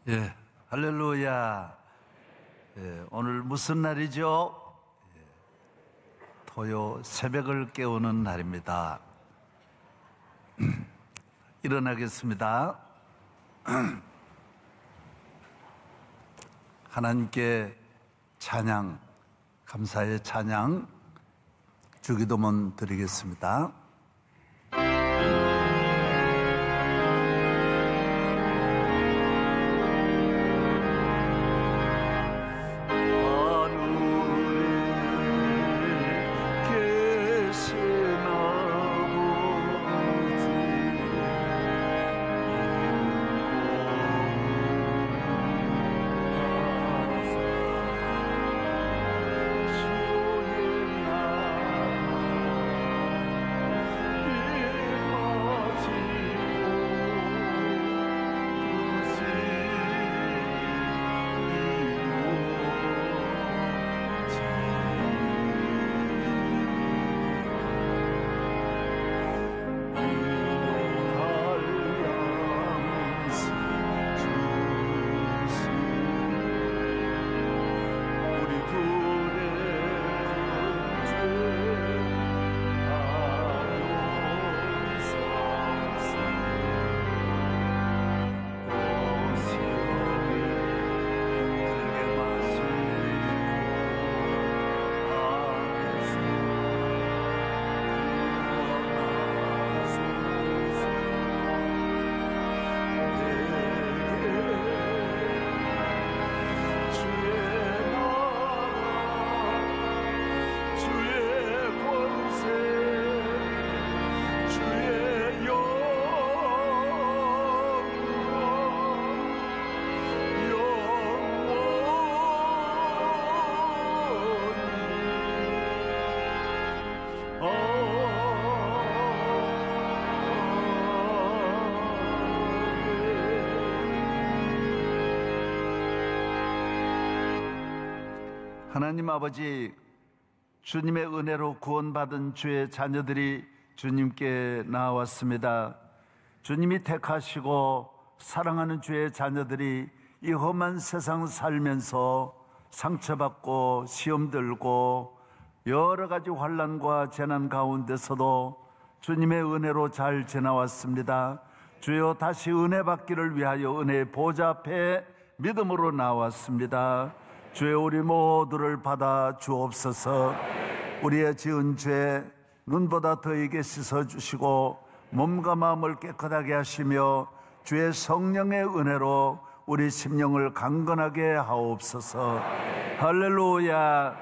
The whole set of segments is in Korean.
예, 할렐루야. 오늘 무슨 날이죠? 토요 새벽을 깨우는 날입니다. 일어나겠습니다. 하나님께 찬양, 감사의 찬양, 주기도문 드리겠습니다. 하나님 아버지, 주님의 은혜로 구원받은 주의 자녀들이 주님께 나왔습니다. 주님이 택하시고 사랑하는 주의 자녀들이 이 험한 세상 살면서 상처받고 시험 들고 여러 가지 환난과 재난 가운데서도 주님의 은혜로 잘 지나왔습니다. 주여, 다시 은혜 받기를 위하여 은혜의 보좌 앞에 믿음으로 나왔습니다. 주여, 우리 모두를 받아 주옵소서. 우리의 지은 죄 눈보다 더하게 씻어주시고 몸과 마음을 깨끗하게 하시며 주의 성령의 은혜로 우리 심령을 강건하게 하옵소서. 할렐루야.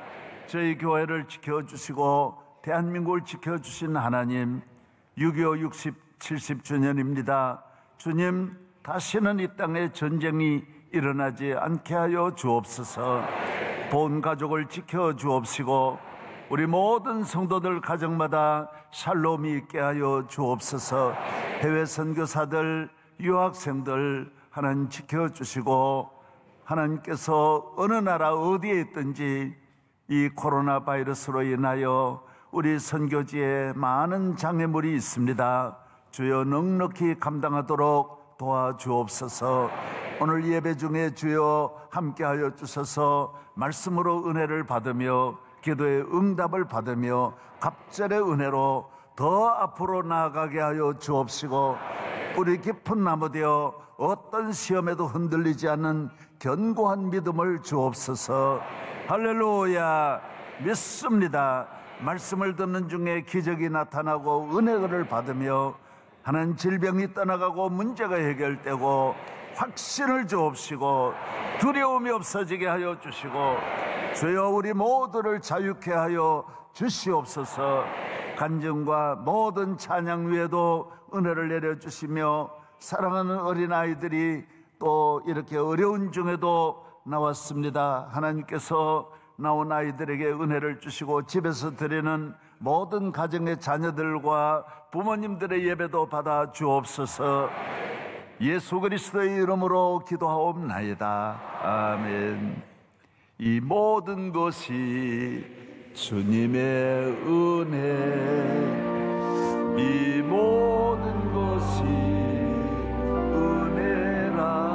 저희 교회를 지켜주시고 대한민국을 지켜주신 하나님, 6.25 60, 70주년입니다. 주님, 다시는 이 땅에 전쟁이 일어나지 않게 하여 주옵소서. 본 가족을 지켜 주옵시고 우리 모든 성도들 가정마다 샬롬이 있게 하여 주옵소서. 해외 선교사들, 유학생들 하나님 지켜주시고, 하나님께서 어느 나라 어디에 있든지 이 코로나 바이러스로 인하여 우리 선교지에 많은 장애물이 있습니다. 주여, 넉넉히 감당하도록 도와주옵소서. 오늘 예배 중에 주여 함께하여 주셔서 말씀으로 은혜를 받으며 기도의 응답을 받으며 갑절의 은혜로 더 앞으로 나아가게 하여 주옵시고, 뿌리 깊은 나무 되어 어떤 시험에도 흔들리지 않는 견고한 믿음을 주옵소서. 할렐루야. 믿습니다. 말씀을 듣는 중에 기적이 나타나고 은혜를 받으며 하나님, 질병이 떠나가고 문제가 해결되고 확신을 주옵시고 두려움이 없어지게 하여 주시고, 주여, 우리 모두를 자유케 하여 주시옵소서. 간증과 모든 찬양 위에도 은혜를 내려주시며, 사랑하는 어린아이들이 또 이렇게 어려운 중에도 나왔습니다. 하나님께서 나온 아이들에게 은혜를 주시고 집에서 드리는 모든 가정의 자녀들과 부모님들의 예배도 받아 주옵소서. 예수 그리스도의 이름으로 기도하옵나이다. 아멘. 이 모든 것이 주님의 은혜, 이 모든 것이 은혜라네.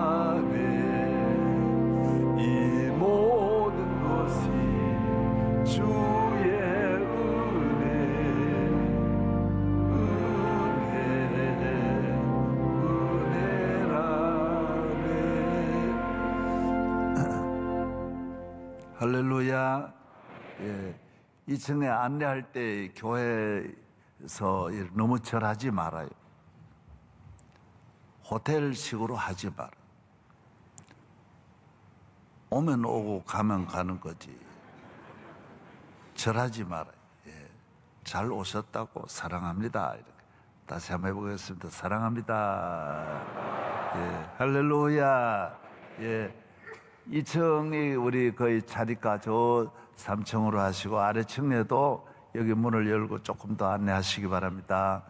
예, 2층에 안내할 때 교회에서 너무 절하지 말아요. 호텔식으로 하지 마라. 오면 오고 가면 가는 거지. 절하지 말아요. 예, 잘 오셨다고 사랑합니다. 이렇게 다시 한번 해보겠습니다. 사랑합니다. 예, 할렐루야. 예, 2층이 우리 거의 차니까 저 3층으로 하시고 아래층에도 여기 문을 열고 조금 더 안내하시기 바랍니다.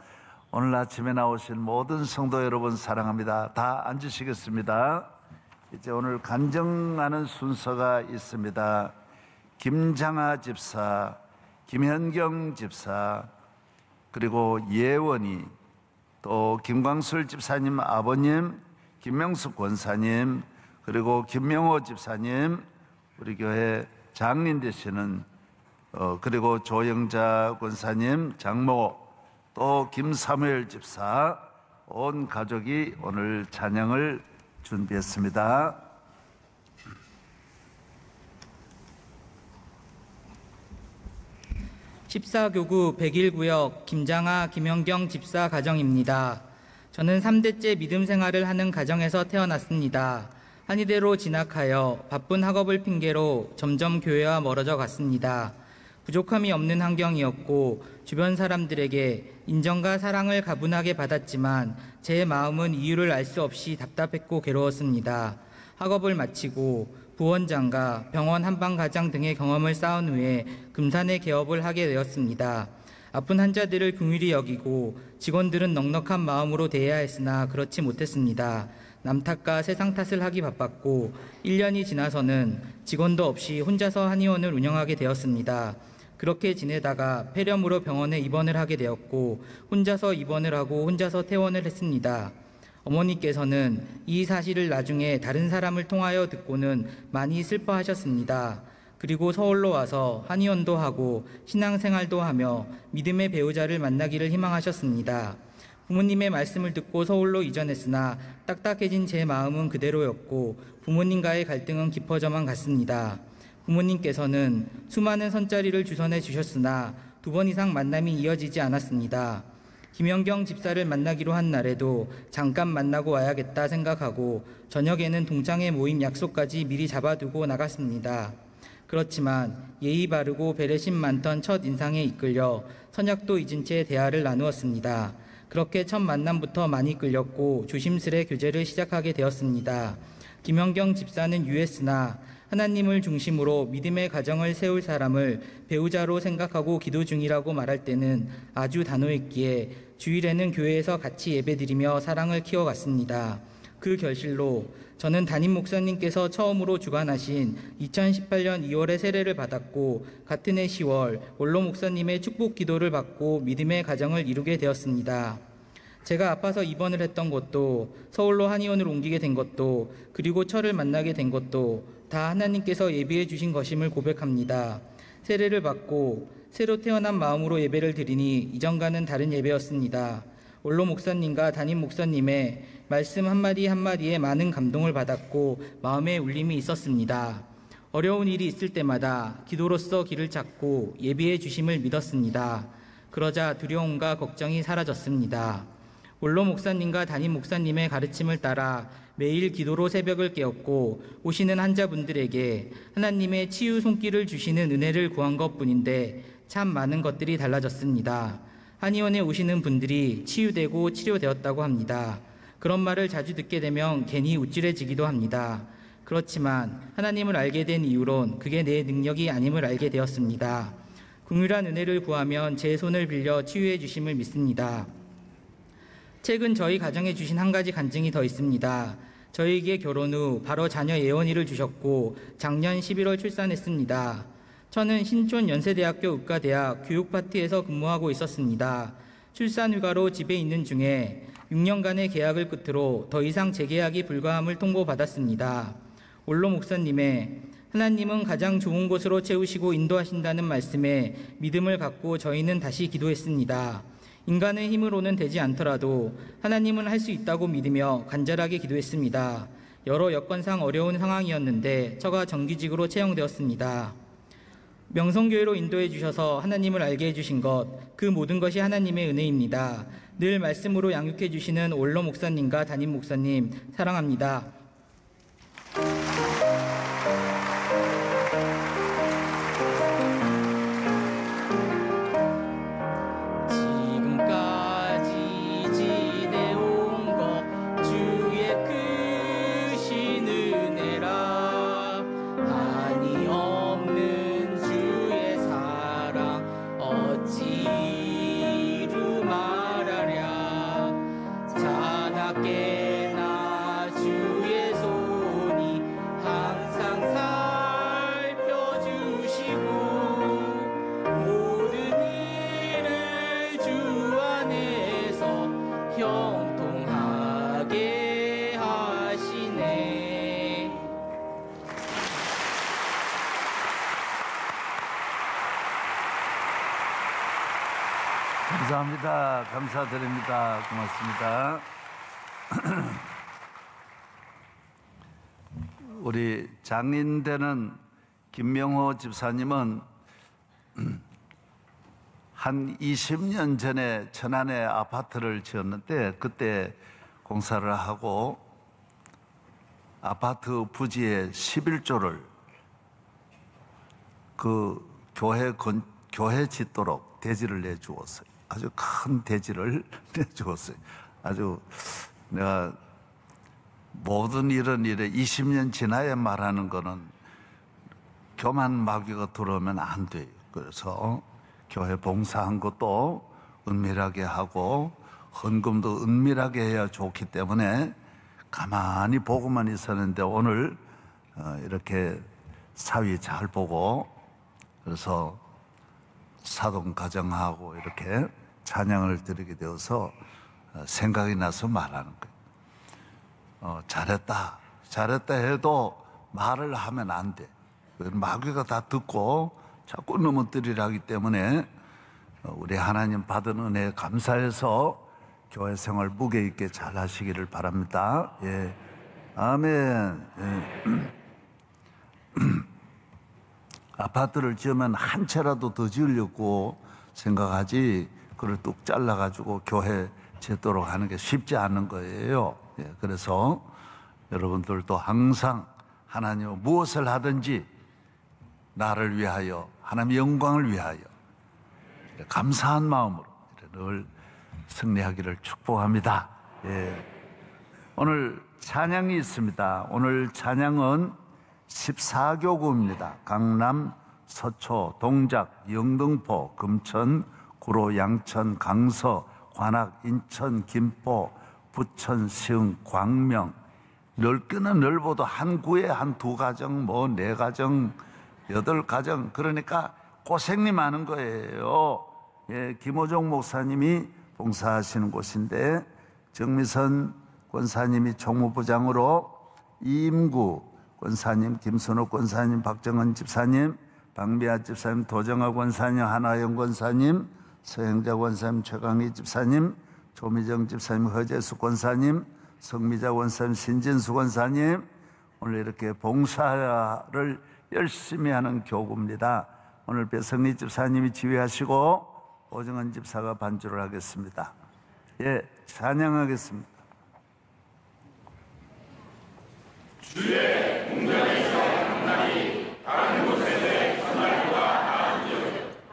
오늘 아침에 나오신 모든 성도 여러분 사랑합니다. 다 앉으시겠습니다. 이제 오늘 간증하는 순서가 있습니다. 김장아 집사, 김현경 집사, 그리고 예원이, 또 김광술 집사님 아버님, 김명숙 권사님, 그리고 김명호 집사님, 우리 교회 장인 되시는 그리고 조영자 권사님, 장모, 또 김사무엘 집사, 온 가족이 오늘 찬양을 준비했습니다. 십사교구 101구역 김장아 김현경 집사 가정입니다. 저는 3대째 믿음 생활을 하는 가정에서 태어났습니다. 한의대로 진학하여 바쁜 학업을 핑계로 점점 교회와 멀어져 갔습니다. 부족함이 없는 환경이었고 주변 사람들에게 인정과 사랑을 가분하게 받았지만 제 마음은 이유를 알 수 없이 답답했고 괴로웠습니다. 학업을 마치고 부원장과 병원 한방가장 등의 경험을 쌓은 후에 금산에 개업을 하게 되었습니다. 아픈 환자들을 긍휼히 여기고 직원들은 넉넉한 마음으로 대해야 했으나 그렇지 못했습니다. 남 탓과 세상 탓을 하기 바빴고 1년이 지나서는 직원도 없이 혼자서 한의원을 운영하게 되었습니다. 그렇게 지내다가 폐렴으로 병원에 입원을 하게 되었고 혼자서 입원을 하고 혼자서 퇴원을 했습니다. 어머니께서는 이 사실을 나중에 다른 사람을 통하여 듣고는 많이 슬퍼하셨습니다. 그리고 서울로 와서 한의원도 하고 신앙생활도 하며 믿음의 배우자를 만나기를 희망하셨습니다. 부모님의 말씀을 듣고 서울로 이전했으나 딱딱해진 제 마음은 그대로였고 부모님과의 갈등은 깊어져만 갔습니다. 부모님께서는 수많은 선자리를 주선해 주셨으나 2번 이상 만남이 이어지지 않았습니다. 김현경 집사를 만나기로 한 날에도 잠깐 만나고 와야겠다 생각하고 저녁에는 동창회 모임 약속까지 미리 잡아두고 나갔습니다. 그렇지만 예의 바르고 배려심 많던 첫 인상에 이끌려 선약도 잊은 채 대화를 나누었습니다. 그렇게 첫 만남부터 많이 끌렸고 조심스레 교제를 시작하게 되었습니다. 김현경 집사는 유했으나 하나님을 중심으로 믿음의 가정을 세울 사람을 배우자로 생각하고 기도 중이라고 말할 때는 아주 단호했기에 주일에는 교회에서 같이 예배드리며 사랑을 키워갔습니다. 그 결실로 저는 담임 목사님께서 처음으로 주관하신 2018년 2월에 세례를 받았고 같은 해 10월 원로 목사님의 축복 기도를 받고 믿음의 가정을 이루게 되었습니다. 제가 아파서 입원을 했던 것도 서울로 한의원을 옮기게 된 것도 그리고 철을 만나게 된 것도 다 하나님께서 예비해 주신 것임을 고백합니다. 세례를 받고 새로 태어난 마음으로 예배를 드리니 이전과는 다른 예배였습니다. 원로 목사님과 담임 목사님의 말씀 한마디 한마디에 많은 감동을 받았고 마음에 울림이 있었습니다. 어려운 일이 있을 때마다 기도로서 길을 찾고 예비해 주심을 믿었습니다. 그러자 두려움과 걱정이 사라졌습니다. 원로 목사님과 담임 목사님의 가르침을 따라 매일 기도로 새벽을 깨었고 오시는 환자분들에게 하나님의 치유 손길을 주시는 은혜를 구한 것뿐인데 참 많은 것들이 달라졌습니다. 한의원에 오시는 분들이 치유되고 치료되었다고 합니다. 그런 말을 자주 듣게 되면 괜히 우쭐해지기도 합니다. 그렇지만 하나님을 알게 된 이후론 그게 내 능력이 아님을 알게 되었습니다. 긍휼한 은혜를 구하면 제 손을 빌려 치유해 주심을 믿습니다. 최근 저희 가정에 주신 한 가지 간증이 더 있습니다. 저희에게 결혼 후 바로 자녀 예원이를 주셨고 작년 11월 출산했습니다. 저는 신촌 연세대학교 의과대학 교육파트에서 근무하고 있었습니다. 출산휴가로 집에 있는 중에 6년간의 계약을 끝으로 더 이상 재계약이 불가함을 통보받았습니다. 원로 목사님의 하나님은 가장 좋은 곳으로 채우시고 인도하신다는 말씀에 믿음을 갖고 저희는 다시 기도했습니다. 인간의 힘으로는 되지 않더라도 하나님은 할 수 있다고 믿으며 간절하게 기도했습니다. 여러 여건상 어려운 상황이었는데 처가 정규직으로 채용되었습니다. 명성교회로 인도해 주셔서 하나님을 알게 해주신 것, 그 모든 것이 하나님의 은혜입니다. 늘 말씀으로 양육해 주시는 원로 목사님과 담임 목사님 사랑합니다. 감사합니다. 감사드립니다. 고맙습니다. 우리 장인되는 김명호 집사님은 한 20년 전에 천안에 아파트를 지었는데 그때 공사를 하고 아파트 부지에 11조를 그 교회 짓도록 대지를 내주었어요. 아주 큰 대지를 내주었어요. 아주 내가 모든 이런 일에 20년 지나야 말하는 거는 교만 마귀가 들어오면 안 돼요. 그래서 교회 봉사한 것도 은밀하게 하고 헌금도 은밀하게 해야 좋기 때문에 가만히 보고만 있었는데 오늘 이렇게 사위 잘 보고 그래서 사돈 가정하고 이렇게 찬양을 드리게 되어서 생각이 나서 말하는 거예요. 잘했다 해도 말을 하면 안 돼. 마귀가 다 듣고 자꾸 넘어뜨리려 하기 때문에 우리 하나님 받은 은혜에 감사해서 교회 생활 무게 있게 잘 하시기를 바랍니다. 예. 아멘. 예. 아파트를 지으면 한 채라도 더 지으려고 생각하지 그걸 뚝 잘라가지고 교회 짓도록 하는 게 쉽지 않은 거예요. 예, 그래서 여러분들도 항상 하나님 무엇을 하든지 나를 위하여 하나님의 영광을 위하여 감사한 마음으로 늘 승리하기를 축복합니다. 예. 오늘 찬양이 있습니다. 오늘 찬양은 14교구입니다. 강남, 서초, 동작, 영등포, 금천, 구로, 양천, 강서, 관악, 인천, 김포, 부천, 시흥, 광명. 넓기는 넓어도 한 구에 한 두 가정, 뭐 네 가정, 8가정. 그러니까 고생이 많은 거예요. 예, 김호종 목사님이 봉사하시는 곳인데 정미선 권사님이 총무부장으로 이임구 권사님, 김선욱 권사님, 박정은 집사님, 박미아 집사님, 도정아 권사님, 한화영 권사님, 서영자 권사님, 최강희 집사님, 조미정 집사님, 허재수 권사님, 성미자 권사님, 신진수 권사님, 오늘 이렇게 봉사를 열심히 하는 교구입니다. 오늘 배성리 집사님이 지휘하시고 오정은 집사가 반주를 하겠습니다. 예, 찬양하겠습니다. 주의 공전에서 강날이 다른 곳에서의 전날보다 나은즉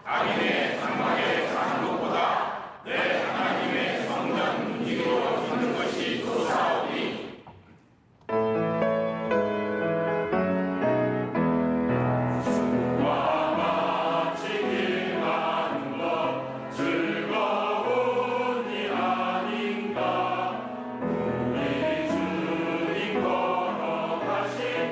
악인의 장막에 사는 것보다 내 하나님의 성전 문지기로 서는 것이 좋사오니 주와 마치길 가는 것 즐거운 일 아닌가 우리 주님 걸어가신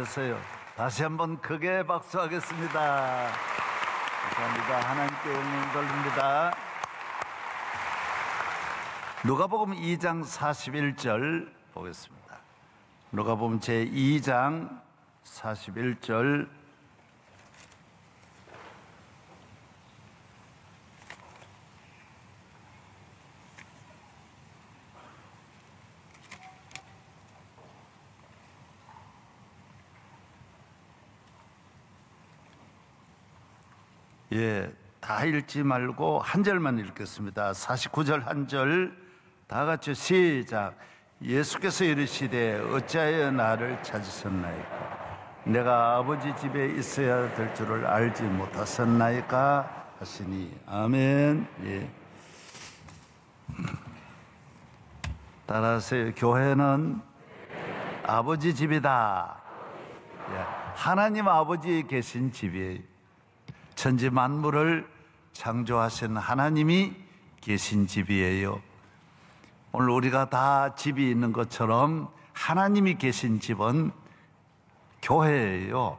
잘했어요. 다시 한번 크게 박수하겠습니다. 감사합니다. 하나님께 영광 돌립니다. 누가복음 2장 41절 보겠습니다. 누가복음 제2장 41절. 다 읽지 말고 한 절만 읽겠습니다. 49절 한 절 다 같이 시작. 예수께서 이르시되 어찌하여 나를 찾으셨나이까? 내가 아버지 집에 있어야 될 줄을 알지 못하셨나이까? 하시니. 아멘. 따라하세요. 교회는 아버지 집이다. 하나님 아버지 계신 집이에요. 천지 만물을 창조하신 하나님이 계신 집이에요. 오늘 우리가 다 집이 있는 것처럼 하나님이 계신 집은 교회예요.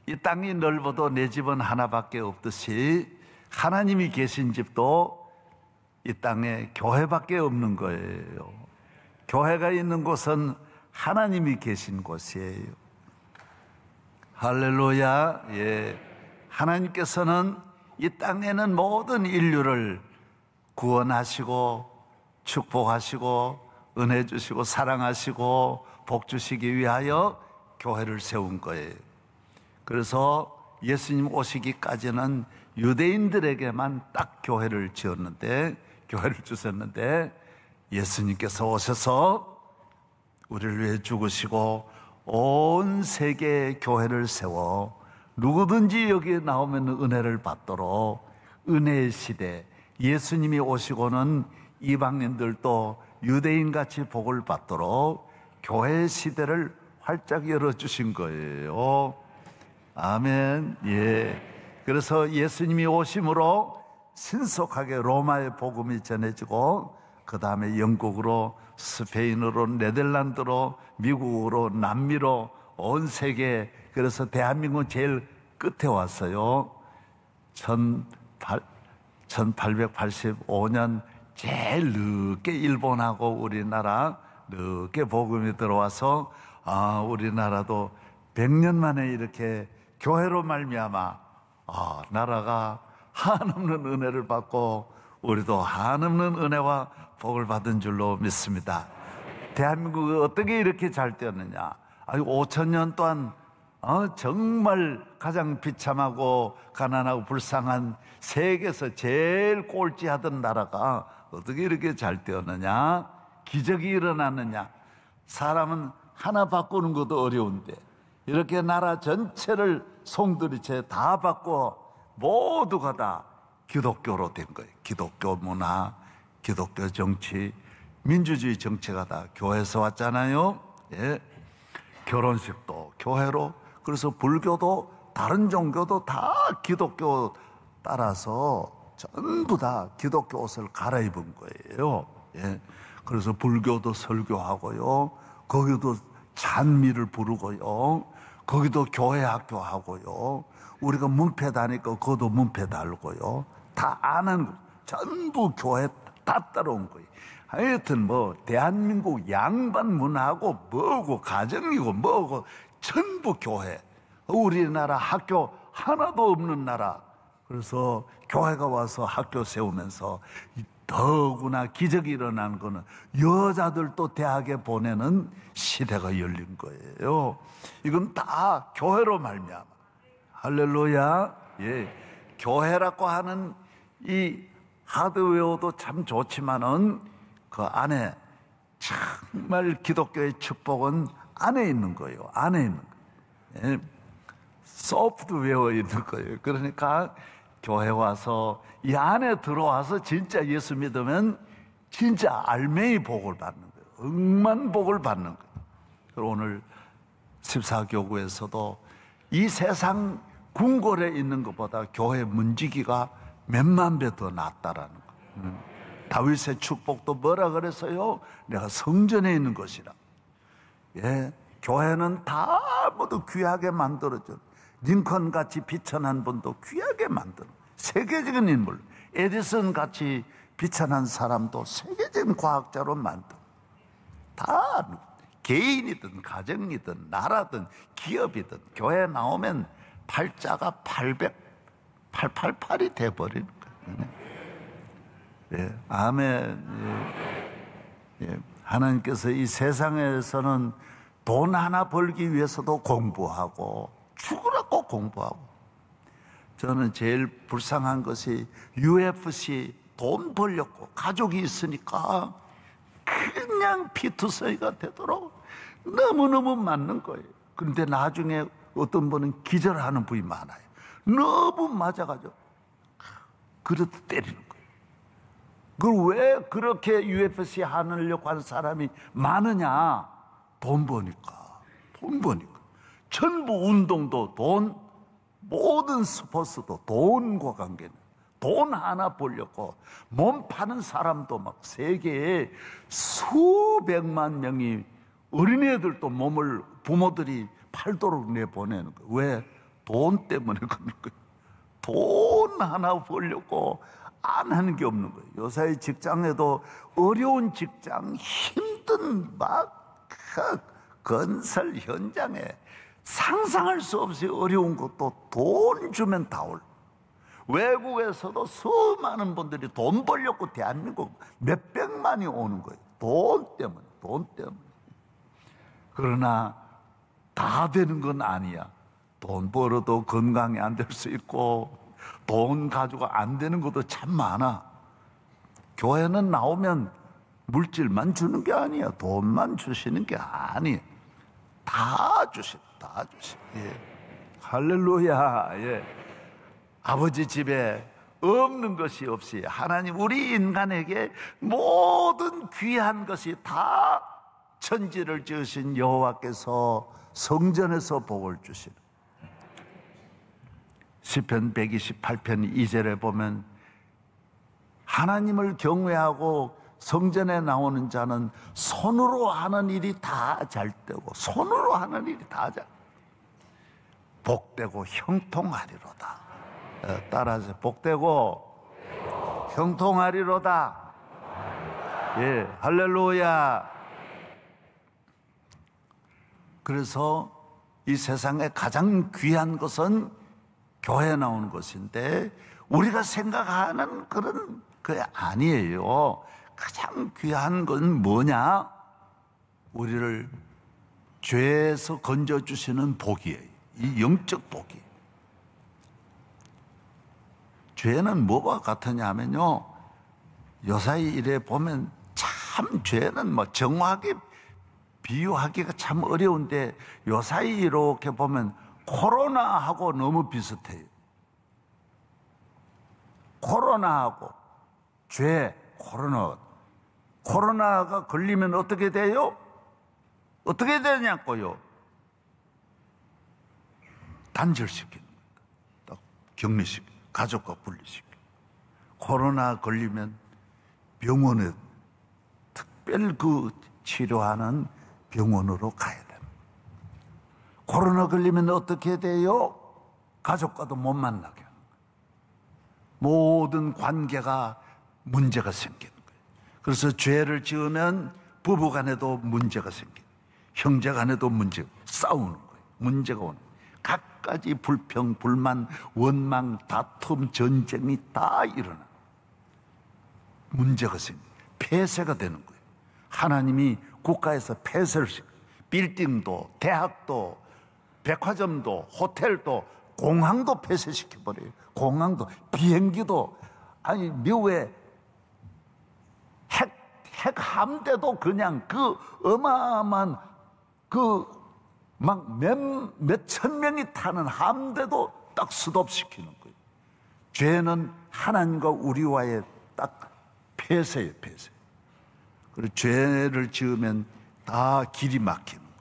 이 땅이 넓어도 내 집은 하나밖에 없듯이 하나님이 계신 집도 이 땅에 교회밖에 없는 거예요. 교회가 있는 곳은 하나님이 계신 곳이에요. 할렐루야. 하나님께서는 이 땅에는 모든 인류를 구원하시고 축복하시고 은혜 주시고 사랑하시고 복 주시기 위하여 교회를 세운 거예요. 그래서 예수님 오시기까지는 유대인들에게만 딱 교회를 주셨는데 예수님께서 오셔서 우리를 위해 죽으시고 온 세계에 교회를 세워 누구든지 여기에 나오면 은혜를 받도록 은혜의 시대, 예수님이 오시고는 이방인들도 유대인같이 복을 받도록 교회의 시대를 활짝 열어주신 거예요. 아멘. 그래서 예수님이 오심으로 신속하게 로마의 복음이 전해지고 그 다음에 영국으로, 스페인으로, 네덜란드로, 미국으로, 남미로 온 세계, 그래서 대한민국은 제일 끝에 왔어요. 1885년 제일 늦게 일본하고 우리나라 늦게 복음이 들어와서 우리나라도 100년 만에 이렇게 교회로 말미암아 나라가 한없는 은혜를 받고 우리도 한없는 은혜와 복을 받은 줄로 믿습니다. 대한민국이 어떻게 이렇게 잘 되었느냐? 5,000년 동안 정말 가장 비참하고 가난하고 불쌍한 세계에서 제일 꼴찌하던 나라가 어떻게 이렇게 잘 되었느냐? 기적이 일어났느냐? 사람은 하나 바꾸는 것도 어려운데 이렇게 나라 전체를 송두리째 다 바꿔 모두가 다 기독교로 된 거예요. 기독교 문화, 기독교 정치, 민주주의 정치가 다 교회에서 왔잖아요. 결혼식도 교회로, 그래서 불교도 다른 종교도 다 기독교 따라서 전부 다 기독교 옷을 갈아입은 거예요. 그래서 불교도 설교하고요, 거기도 찬미를 부르고요, 거기도 교회 학교 하고요, 우리가 문패 다니까 그것도 문패 달고요, 다 아는 거, 전부 교회 다 따라온 거예요. 하여튼 대한민국 양반 문화고 뭐고 가정이고 뭐고 전부 교회. 우리나라 학교 하나도 없는 나라. 그래서 교회가 와서 학교 세우면서 더구나 기적이 일어나는 거는 여자들도 대학에 보내는 시대가 열린 거예요. 이건 다 교회로 말미암아. 할렐루야. 교회라고 하는 이 하드웨어도 참 좋지만은 그 안에 정말 기독교의 축복은 안에 있는 거예요. 안에 있는 거예요. 소프트웨어 있는 거예요. 그러니까 교회 와서 이 안에 들어와서 진짜 예수 믿으면 진짜 알맹이 복을 받는 거예요. 억만 복을 받는 거예요. 그리고 오늘 14교구에서도 이 세상 궁궐에 있는 것보다 교회 문지기가 몇만 배 더 낫다라는 거예요. 다윗의 축복도 뭐라 그랬어요? 내가 성전에 있는 것이라. 교회는 다 모두 귀하게 만들어져. 링컨 같이 비천한 분도 귀하게 만들어. 세계적인 인물, 에디슨 같이 비천한 사람도 세계적인 과학자로 만들어. 다 개인이든 가정이든 나라든 기업이든 교회 나오면 팔자가 888이 돼버리는 거예요. 예, 아멘. 예, 하나님께서 이 세상에서는 돈 하나 벌기 위해서도 공부하고 죽으라고 공부하고, 저는 제일 불쌍한 것이 UFC 돈 벌려고 가족이 있으니까 그냥 피투성이가 되도록 너무너무 맞는 거예요. 그런데 나중에 어떤 분은 기절하는 분이 많아요. 너무 맞아가지고 그래도 때리는 거예요. 그걸 왜 그렇게 UFC 하려고 하는 사람이 많으냐? 돈 버니까. 돈 버니까. 전부 운동도 돈, 모든 스포츠도 돈과 관계는. 돈 하나 벌려고 몸 파는 사람도 막 세계에 수백만 명이, 어린애들도 몸을 부모들이 팔도록 내보내는 거예요. 왜? 돈 때문에 그러는 거예요. 돈 하나 벌려고 안 하는 게 없는 거예요. 요새 직장에도 어려운 직장, 힘든 막 건설 현장에 상상할 수 없이 어려운 것도 돈 주면 다 올. 외국에서도 수많은 분들이 돈 벌려고 대한민국 몇백만이 오는 거예요. 돈 때문에, 돈 때문에. 그러나 다 되는 건 아니야. 돈 벌어도 건강이 안 될 수 있고, 돈 가지고 안 되는 것도 참 많아. 교회는 나오면 물질만 주는 게 아니야. 돈만 주시는 게 아니야. 다 주시. 예. 할렐루야. 예. 아버지 집에 없는 것이 없이 하나님 우리 인간에게 모든 귀한 것이 다 천지를 지으신 여호와께서 성전에서 복을 주시는. 시편 128편 2절에 보면 하나님을 경외하고 성전에 나오는 자는 손으로 하는 일이 다 잘 되고, 손으로 하는 일이 다 잘, 복되고 형통하리로다. 따라서 복되고 형통하리로다. 예, 할렐루야. 그래서 이 세상에 가장 귀한 것은 교회에 나오는 것인데, 우리가 생각하는 그런 게 아니에요. 가장 귀한 건 뭐냐? 우리를 죄에서 건져주시는 복이에요. 이 영적 복이. 죄는 뭐와 같으냐 하면요, 요사이 이래 보면 참 죄는 뭐 정확하게 비유하기가 참 어려운데, 요사이 이렇게 보면 코로나하고 너무 비슷해요. 코로나하고 죄, 코로나가 걸리면 어떻게 돼요? 어떻게 되냐고요? 단절시키는 거예요. 딱 격리시키고 가족과 분리시키고. 코로나 걸리면 병원에, 특별 그 치료하는 병원으로 가야 돼요. 코로나 걸리면 어떻게 돼요? 가족과도 못 만나게 하는 거예요. 모든 관계가 문제가 생기는 거예요. 그래서 죄를 지으면 부부간에도 문제가 생기고, 형제간에도 문제가, 싸우는 거예요. 문제가 오는 거예요. 각가지 불평, 불만, 원망, 다툼, 전쟁이 다 일어나. 문제가 생겨. 폐쇄가 되는 거예요. 하나님이 국가에서 폐쇄를 시켜요. 빌딩도, 대학도, 백화점도, 호텔도, 공항도 폐쇄시켜버려요. 공항도, 비행기도. 아니, 미국의 핵 함대도 그냥 그 어마어마한 막 몇천 명이 타는 함대도 딱 스톱시키는 거예요. 죄는 하나님과 우리와의 딱 폐쇄예요, 폐쇄. 그리고 죄를 지으면 다 길이 막히는 거예요.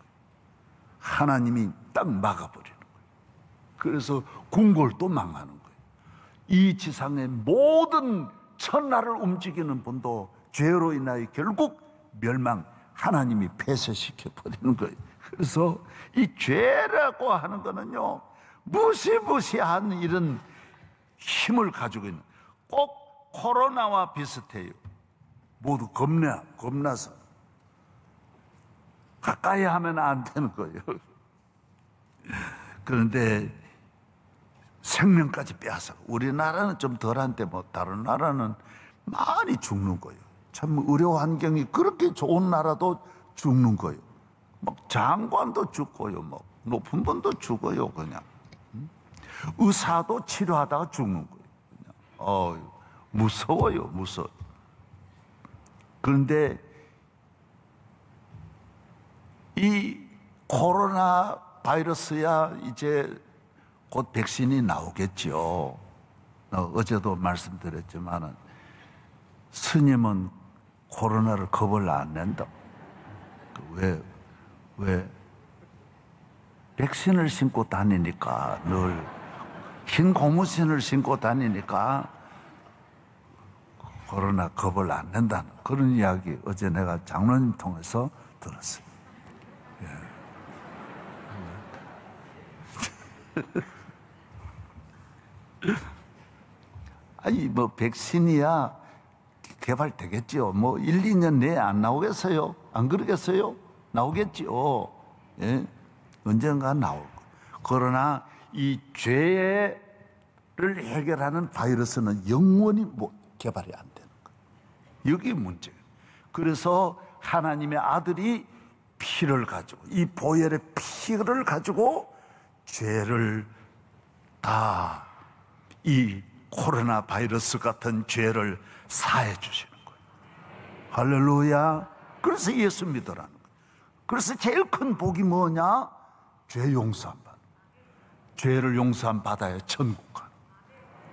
하나님이 딱 막아버리는 거예요. 그래서 궁궐도 망하는 거예요. 이 지상의 모든 천하를 움직이는 분도 죄로 인하여 결국 멸망, 하나님이 폐쇄시켜 버리는 거예요. 그래서 이 죄라고 하는 거는요, 무시무시한 이런 힘을 가지고 있는, 꼭 코로나와 비슷해요. 모두 겁나서 가까이 하면 안 되는 거예요. 그런데 생명까지 빼앗아. 우리나라는 좀 덜한데 뭐 다른 나라는 많이 죽는 거예요. 참 의료 환경이 그렇게 좋은 나라도 죽는 거예요. 막 장관도 죽고요, 뭐 높은 분도 죽어요, 그냥. 의사도 치료하다가 죽는 거예요. 무서워요, 무서워. 그런데 이 코로나 바이러스야 이제 곧 백신이 나오겠죠. 어제도 말씀드렸지만은 스님은 코로나를 겁을 안 낸다. 왜? 백신을 신고 다니니까, 늘 흰 고무신을 신고 다니니까 코로나 겁을 안 낸다는 그런 이야기 어제 내가 장로님 통해서 들었어요. 아니 뭐 백신이야 개발되겠지요. 뭐 1, 2년 내에 안 나오겠어요? 안 그러겠어요? 나오겠지요. 예? 언젠가 나올 거예요. 그러나 이 죄를 해결하는 바이러스는 영원히 개발이 안 되는 거예요. 여기 문제예요. 그래서 하나님의 아들이 피를 가지고, 이 보혈의 피를 가지고 죄를 다, 이 코로나 바이러스 같은 죄를 사해 주시는 거예요. 할렐루야. 그래서 예수 믿으라는 거예요. 그래서 제일 큰 복이 뭐냐? 죄 용서함 받는. 죄를 용서함 받아야 천국 가는.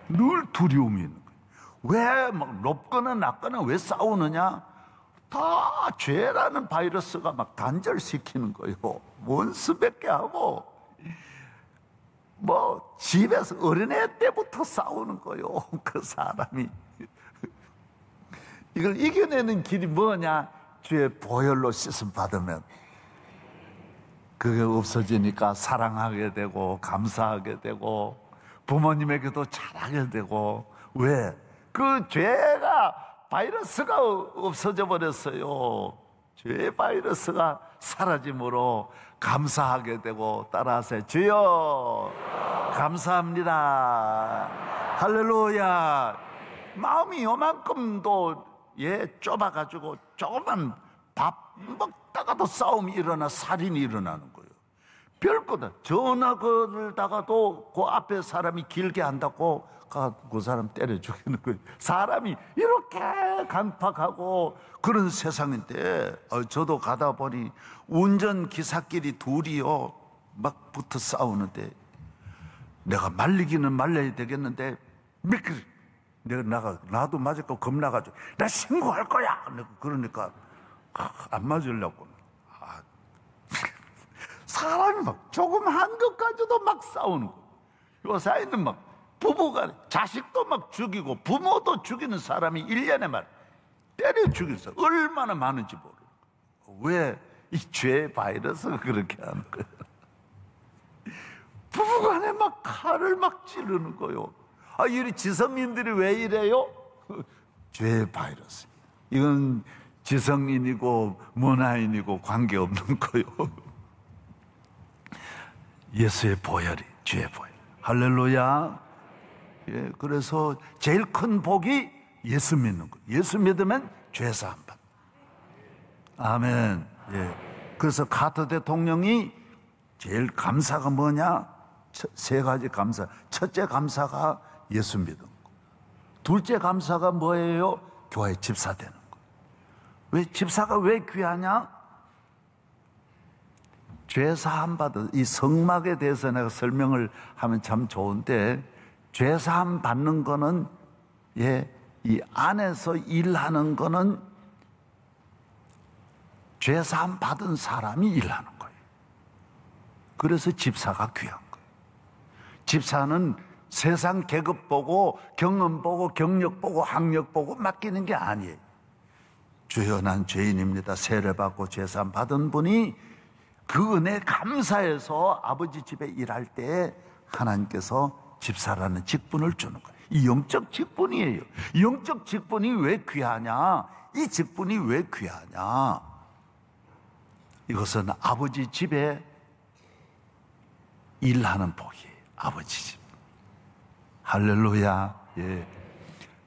늘 두려움이 있는 거예요. 왜 막 높거나 낮거나 왜 싸우느냐? 다 죄라는 바이러스가 막 단절시키는 거예요. 원수 맺게 하고, 뭐 집에서 어린애 때부터 싸우는 거예요. 그 사람이. 이걸 이겨내는 길이 뭐냐? 주의 보혈로 씻음 받으면 그게 없어지니까 사랑하게 되고 감사하게 되고 부모님에게도 잘하게 되고. 왜? 그 죄가 바이러스가 없어져 버렸어요. 죄의 바이러스가 사라짐으로 감사하게 되고 따라하세요. 주여 감사합니다. 할렐루야. 마음이 요만큼도 좁아가지고 조금만 밥 먹다가도 싸움이 일어나 살인이 일어나는 거예요. 별거다. 전화 걸다가도 그 앞에 사람이 길게 한다고 그 사람 때려 죽이는 거예요. 사람이 이렇게 강팍하고 그런 세상인데, 저도 가다 보니 운전기사끼리 둘이요 막 붙어 싸우는데, 내가 말리기는 말려야 되겠는데 내가 나도 맞을 거 겁나가지고 나 신고할 거야. 그러니까 안 맞으려고. 사람이 막 조금 한 것까지도 막 싸우는 거. 요사이는 막 부부가 자식도 막 죽이고 부모도 죽이는 사람이 1년에 말 때려 죽였어. 얼마나 많은지 모르고. 왜? 이 죄 바이러스가 그렇게 하는 거예요. 부부간에 막 칼을 막 찌르는 거요. 이 지성인들이 왜 이래요? 죄 바이러스. 이건 지성인이고 문화인이고 관계없는 거요. 예수의 보혈이 죄의 보혈. 할렐루야. 예, 그래서 제일 큰 복이 예수 믿는 거예요. 예수 믿으면 죄 사함 받. 아멘. 예. 그래서 카터 대통령이 제일 감사가 뭐냐? 세 가지 감사. 첫째 감사가 예수 믿은 거. 둘째 감사가 뭐예요? 교회 집사 되는 거. 왜 집사가 왜 귀하냐? 죄 사함 받은 이 성막에 대해서 내가 설명을 하면 참 좋은데, 죄 사함 받는 거는 이 안에서 일하는 거는 죄 사함 받은 사람이 일하는 거예요. 그래서 집사가 귀한 거예요. 집사는 세상 계급 보고 경험 보고 경력 보고 학력 보고 맡기는 게 아니에요. 주여 난 죄인입니다. 세례받고 죄 사함 받은 분이 그 은혜에 감사해서 아버지 집에 일할 때 하나님께서 집사라는 직분을 주는 거예요. 이 영적 직분이에요. 영적 직분이 왜 귀하냐? 이 직분이 왜 귀하냐? 이것은 아버지 집에 일하는 복이에요. 아버지 집. 할렐루야. 예.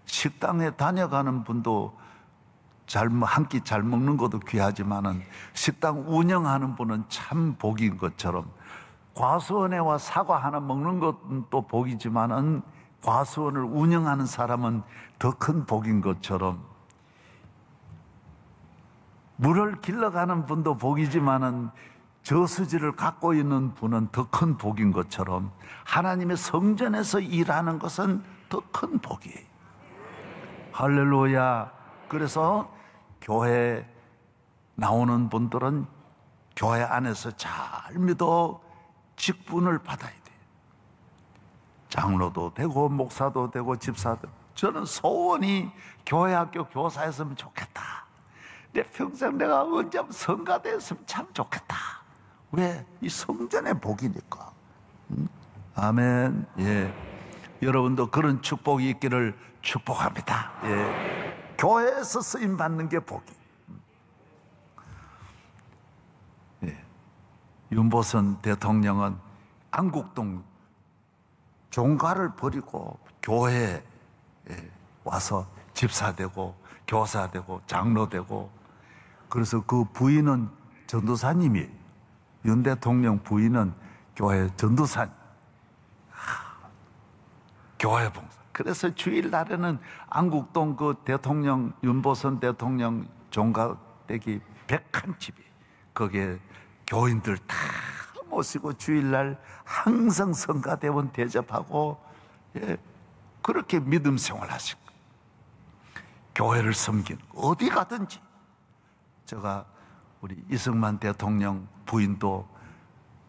식당에 다녀가는 분도 한 끼 잘 먹는 것도 귀하지만은 식당 운영하는 분은 참 복인 것처럼 과수원에와 사과 하나 먹는 것도 복이지만은 과수원을 운영하는 사람은 더 큰 복인 것처럼 물을 길러가는 분도 복이지만은 저수지를 갖고 있는 분은 더 큰 복인 것처럼 하나님의 성전에서 일하는 것은 더 큰 복이에요. 할렐루야. 그래서 교회 나오는 분들은 교회 안에서 잘 믿어 직분을 받아야 돼요. 장로도 되고 목사도 되고 집사도. 저는 소원이 교회 학교 교사였으면 좋겠다. 내 평생 내가 언제 한번 성가대였으면 참 좋겠다. 왜? 이 성전의 복이니까. 아멘. 예. 여러분도 그런 축복이 있기를 축복합니다. 예. 교회에서 쓰임 받는 게 복이. 예. 윤보선 대통령은 안국동 종가를 버리고 교회에 와서 집사되고 교사되고 장로되고, 그래서 그 부인은 전도사님이에요. 윤 대통령 부인은 교회 전도사님. 교회 봉사. 그래서 주일날에는 안국동 그 대통령, 윤보선 대통령 종가댁이 101집이, 거기에 교인들 다 모시고 주일날 항상 성가대원 대접하고, 예, 그렇게 믿음 생활하시고 교회를 섬기는, 어디 가든지. 제가 우리 이승만 대통령 부인도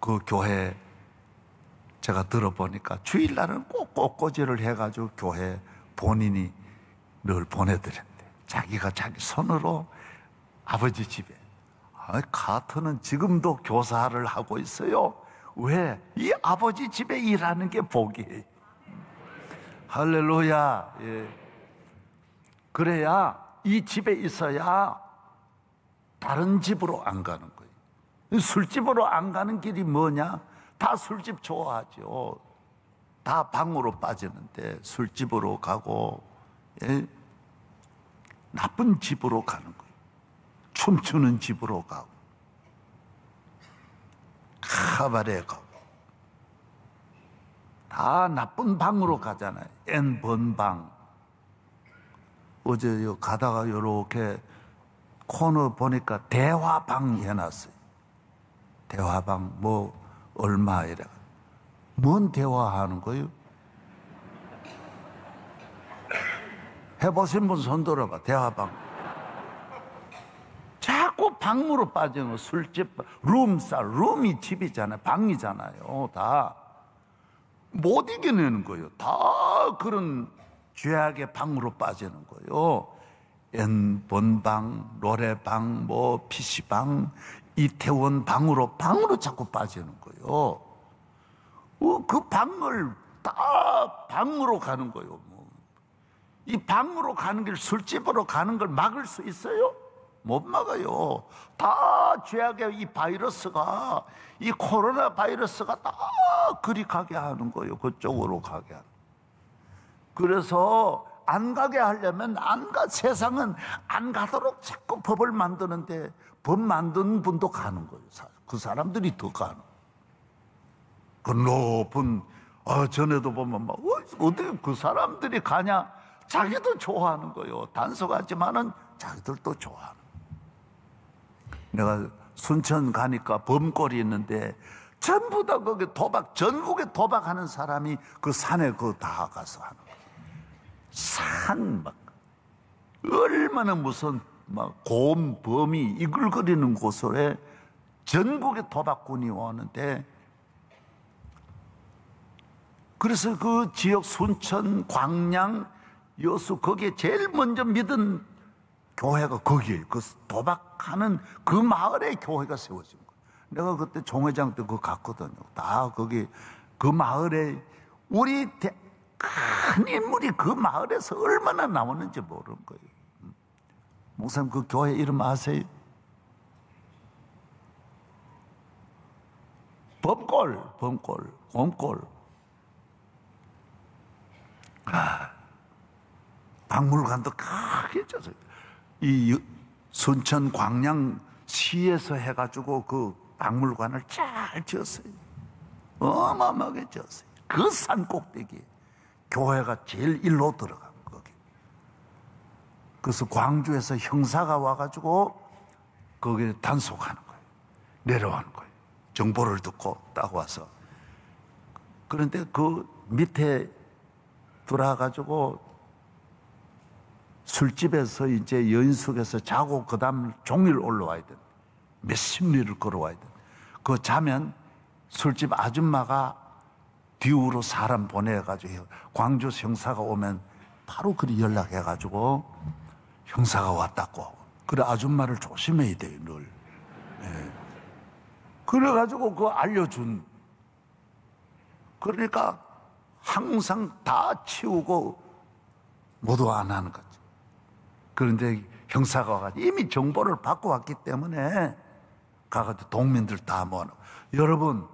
그 교회 제가 들어보니까 주일날은 꼭 꽃꽂이를 해가지고 교회 본인이 늘 보내드렸대. 자기가 자기 손으로 아버지 집에. 카트는 지금도 교사를 하고 있어요. 왜? 이 아버지 집에 일하는 게 복이에요. 할렐루야. 예. 그래야 이 집에 있어야 다른 집으로 안 가는 거예요. 술집으로 안 가는 길이 뭐냐? 다 술집 좋아하죠. 다 방으로 빠지는데 술집으로 가고, 예? 나쁜 집으로 가는 거예요. 춤추는 집으로 가고, 카바레 가고, 다 나쁜 방으로 가잖아요. N번방. 어제 가다가 이렇게 코너 보니까 대화방 해놨어요. 대화방 뭐 얼마 이래. 뭔 대화하는 거예요? 해보신 분 손 들어봐. 대화방. 자꾸 방으로 빠지는 거. 술집, 룸이 집이잖아요. 방이잖아요. 다 못 이겨내는 거예요. 다 그런 죄악의 방으로 빠지는 거예요. N번방, 노래방, 뭐 PC방, 이태원 방으로 자꾸 빠지는 거예요. 그 방을 다 방으로 가는 거예요. 이 방으로 가는 길, 술집으로 가는 걸 막을 수 있어요? 못 막아요. 다 죄악의 이 바이러스가, 이 코로나 바이러스가 다 그리 가게 하는 거예요. 그쪽으로 가게 하는. 그래서 안 가게 하려면 세상은 안 가도록 자꾸 법을 만드는데, 법 만드는 분도 가는 거예요. 그 사람들이 더 가는. 그 높은, 전에도 보면 막, 어떻게 그 사람들이 가냐? 자기도 좋아하는 거예요. 단속하지만은 자기들도 좋아하는. 내가 순천 가니까 범골이 있는데 전부 다 거기 전국에 도박하는 사람이 그 산에 다 가서 하는 거예요. 산 막 얼마나 무슨 막 곰, 범이 이글거리는 곳에 전국에 도박꾼이 오는데, 그래서 그 지역 순천, 광양, 여수 거기에 제일 먼저 믿은 교회가 거기에요. 그 도박하는 그 마을에 교회가 세워진 거예요. 내가 그때 총회장 때 그거 갔거든요. 다 거기 그 마을에 큰 인물이 그 마을에서 얼마나 나오는지 모르는 거예요. 목사님 그 교회 이름 아세요? 범골. 박물관도 크게 졌어요. 이 순천 광양시에서 해가지고 그 박물관을 잘 지었어요. 어마어마하게 지었어요. 그 산 꼭대기 교회가 제일 일로 들어간 거기. 그래서 광주에서 형사가 와가지고 거기에 단속하는 거예요. 내려가는 거예요. 정보를 듣고 딱 와서. 그런데 그 밑에 들어가가지고 술집에서 이제 여인숙에서 자고 그 다음 종일 올라와야 돼. 몇십 리를 걸어와야 돼. 그거 자면 술집 아줌마가 뒤로 사람 보내가지고 광주 형사가 오면 바로 그리 연락해가지고 형사가 왔다고. 그래 아줌마를 조심해야 돼요 늘. 네. 그래가지고 그거 알려준. 그러니까 항상 다 치우고 모두 안 하는 거죠. 그런데 형사가 와가지고 이미 정보를 받고 왔기 때문에 가가지고 동민들 다 모아놓고, 여러분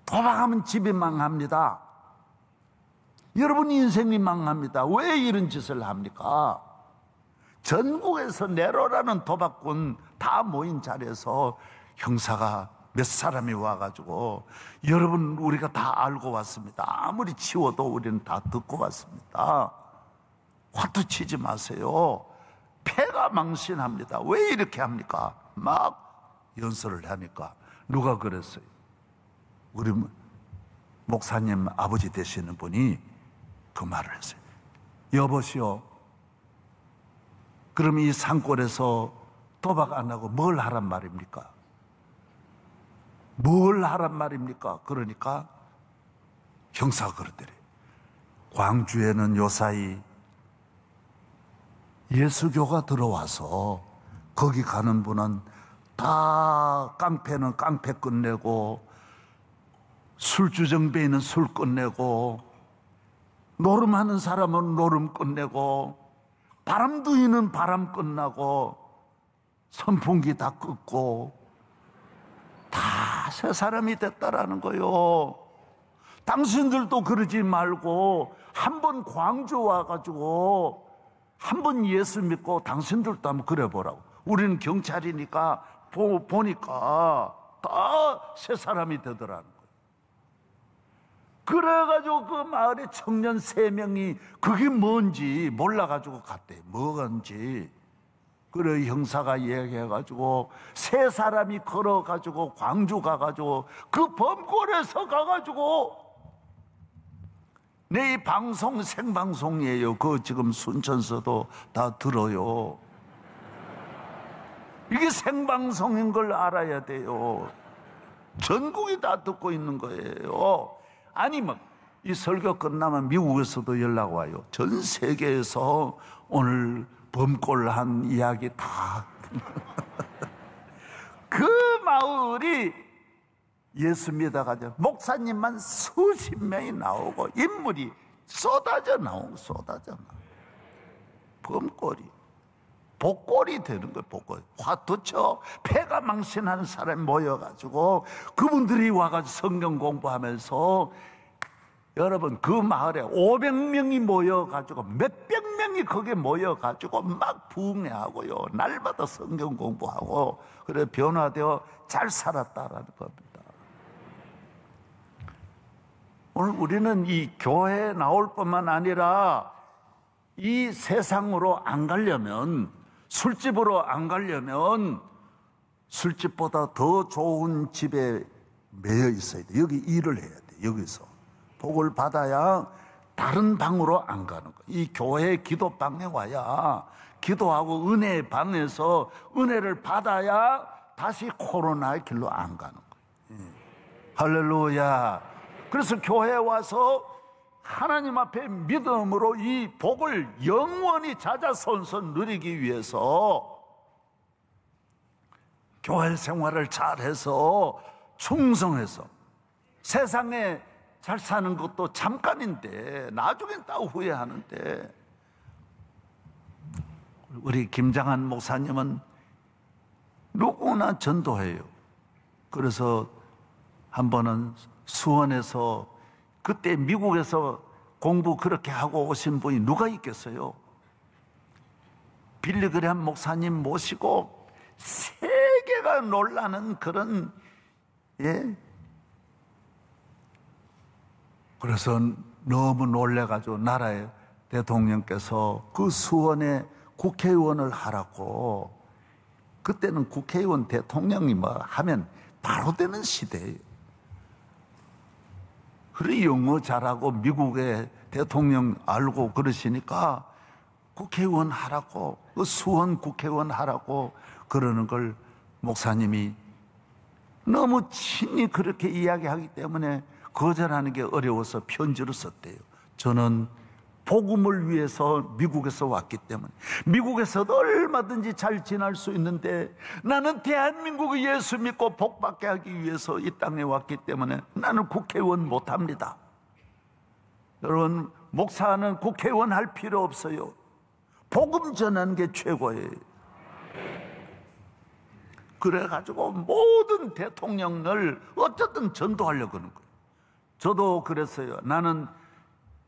도박하면 집이 망합니다. 여러분 인생이 망합니다. 왜 이런 짓을 합니까? 전국에서 내로라는 도박꾼 다 모인 자리에서 형사가 몇 사람이 와가지고, 여러분 우리가 다 알고 왔습니다. 아무리 치워도 우리는 다 듣고 왔습니다. 화투 치지 마세요. 패가 망신합니다. 왜 이렇게 합니까? 막 연설을 하니까 누가 그랬어요? 우리 목사님 아버지 되시는 분이 그 말을 했어요. 여보시오, 그럼 이 산골에서 도박 안 하고 뭘 하란 말입니까? 뭘 하란 말입니까? 그러니까 형사가 그러더래. 광주에는 요사이 예수교가 들어와서 거기 가는 분은 다 깡패는 깡패 끝내고 술주정배는 술 끝내고 노름하는 사람은 노름 끝내고 바람두이는 바람 끝나고 선풍기 다 끄고 다 새 사람이 됐다라는 거요. 당신들도 그러지 말고 한번 광주 와가지고 한번 예수 믿고 당신들도 한번 그래 보라고. 우리는 경찰이니까 보니까 다 새 사람이 되더라는 거예요. 그래가지고 그 마을에 청년 3명이 그게 뭔지 몰라가지고 갔대. 뭐건지. 그래 형사가 얘기해가지고 3사람이 걸어가지고 광주 가가지고 그 범골에서 가가지고, 내 이 방송 생방송이에요. 그 지금 순천서도 다 들어요. 이게 생방송인 걸 알아야 돼요. 전국이 다 듣고 있는 거예요. 아니 막 이 설교 끝나면 미국에서도 연락 와요. 전 세계에서 오늘 범골한 이야기 다. 그 마을이 예수 믿어가지고 목사님만 수십 명이 나오고 인물이 쏟아져 나오고. 범골이 복골이 되는 거예요. 복골. 화투쳐 패가 망신하는 사람이 모여가지고 그분들이 와가지고 성경 공부하면서, 여러분 그 마을에 500명이 모여가지고 몇백 명이 거기에 모여가지고 막 부흥회하고요, 날마다 성경 공부하고, 그래 변화되어 잘 살았다라는 겁니다. 오늘 우리는 이 교회에 나올 뿐만 아니라 이 세상으로 안 가려면, 술집으로 안 가려면 술집보다 더 좋은 집에 매여 있어야 돼. 여기 일을 해야 돼. 여기서 복을 받아야 다른 방으로 안 가는 거예요. 이 교회 기도방에 와야 기도하고 은혜의 방에서 은혜를 받아야 다시 코로나의 길로 안 가는 거예요. 할렐루야. 그래서 교회에 와서 하나님 앞에 믿음으로 이 복을 영원히 자자손손 누리기 위해서 교회 생활을 잘해서 충성해서 세상에 잘 사는 것도 잠깐인데 나중엔 또 후회하는데, 우리 김장한 목사님은 누구나 전도해요. 그래서 한 번은 수원에서, 그때 미국에서 공부 그렇게 하고 오신 분이 누가 있겠어요? 빌리그레함 목사님 모시고 세계가 놀라는 그런, 그래서 너무 놀래가지고 나라의 대통령께서 그 수원에 국회의원을 하라고, 그때는 국회의원 대통령이 뭐 하면 바로 되는 시대예요. 그래 영어 잘하고 미국의 대통령 알고 그러시니까 국회의원 하라고, 그 수원 국회의원 하라고 그러는 걸 목사님이 너무 친히 그렇게 이야기하기 때문에 거절하는 게 어려워서 편지를 썼대요. 저는 복음을 위해서 미국에서 왔기 때문에, 미국에서도 얼마든지 잘 지낼 수 있는데 나는 대한민국의 예수 믿고 복받게 하기 위해서 이 땅에 왔기 때문에 나는 국회의원 못합니다. 여러분, 목사는 국회의원 할 필요 없어요. 복음 전하는 게 최고예요. 그래가지고 모든 대통령을 어쨌든 전도하려고 하는 거예요. 저도 그랬어요. 나는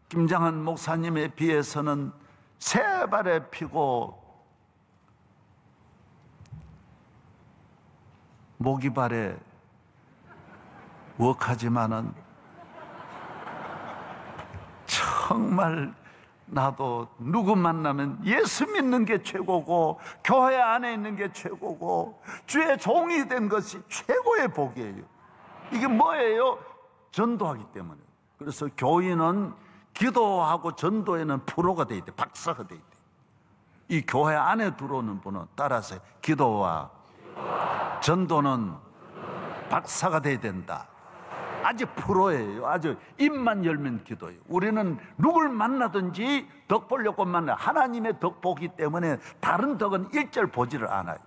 김장한 목사님에 비해서는 세 발에 피고 모기발에 웍하지만은 정말 나도 누구 만나면 예수 믿는 게 최고고 교회 안에 있는 게 최고고 주의 종이 된 것이 최고의 복이에요. 이게 뭐예요? 전도하기 때문에. 그래서 교인은 기도하고 전도에는 프로가 돼 있대. 박사가 돼 있대. 이 교회 안에 들어오는 분은 따라서 기도와 전도는 박사가 돼야 된다. 아주 프로예요. 아주 입만 열면 기도예요. 우리는 누굴 만나든지 덕 보려고 만나. 하나님의 덕 보기 때문에 다른 덕은 일절 보지를 않아요.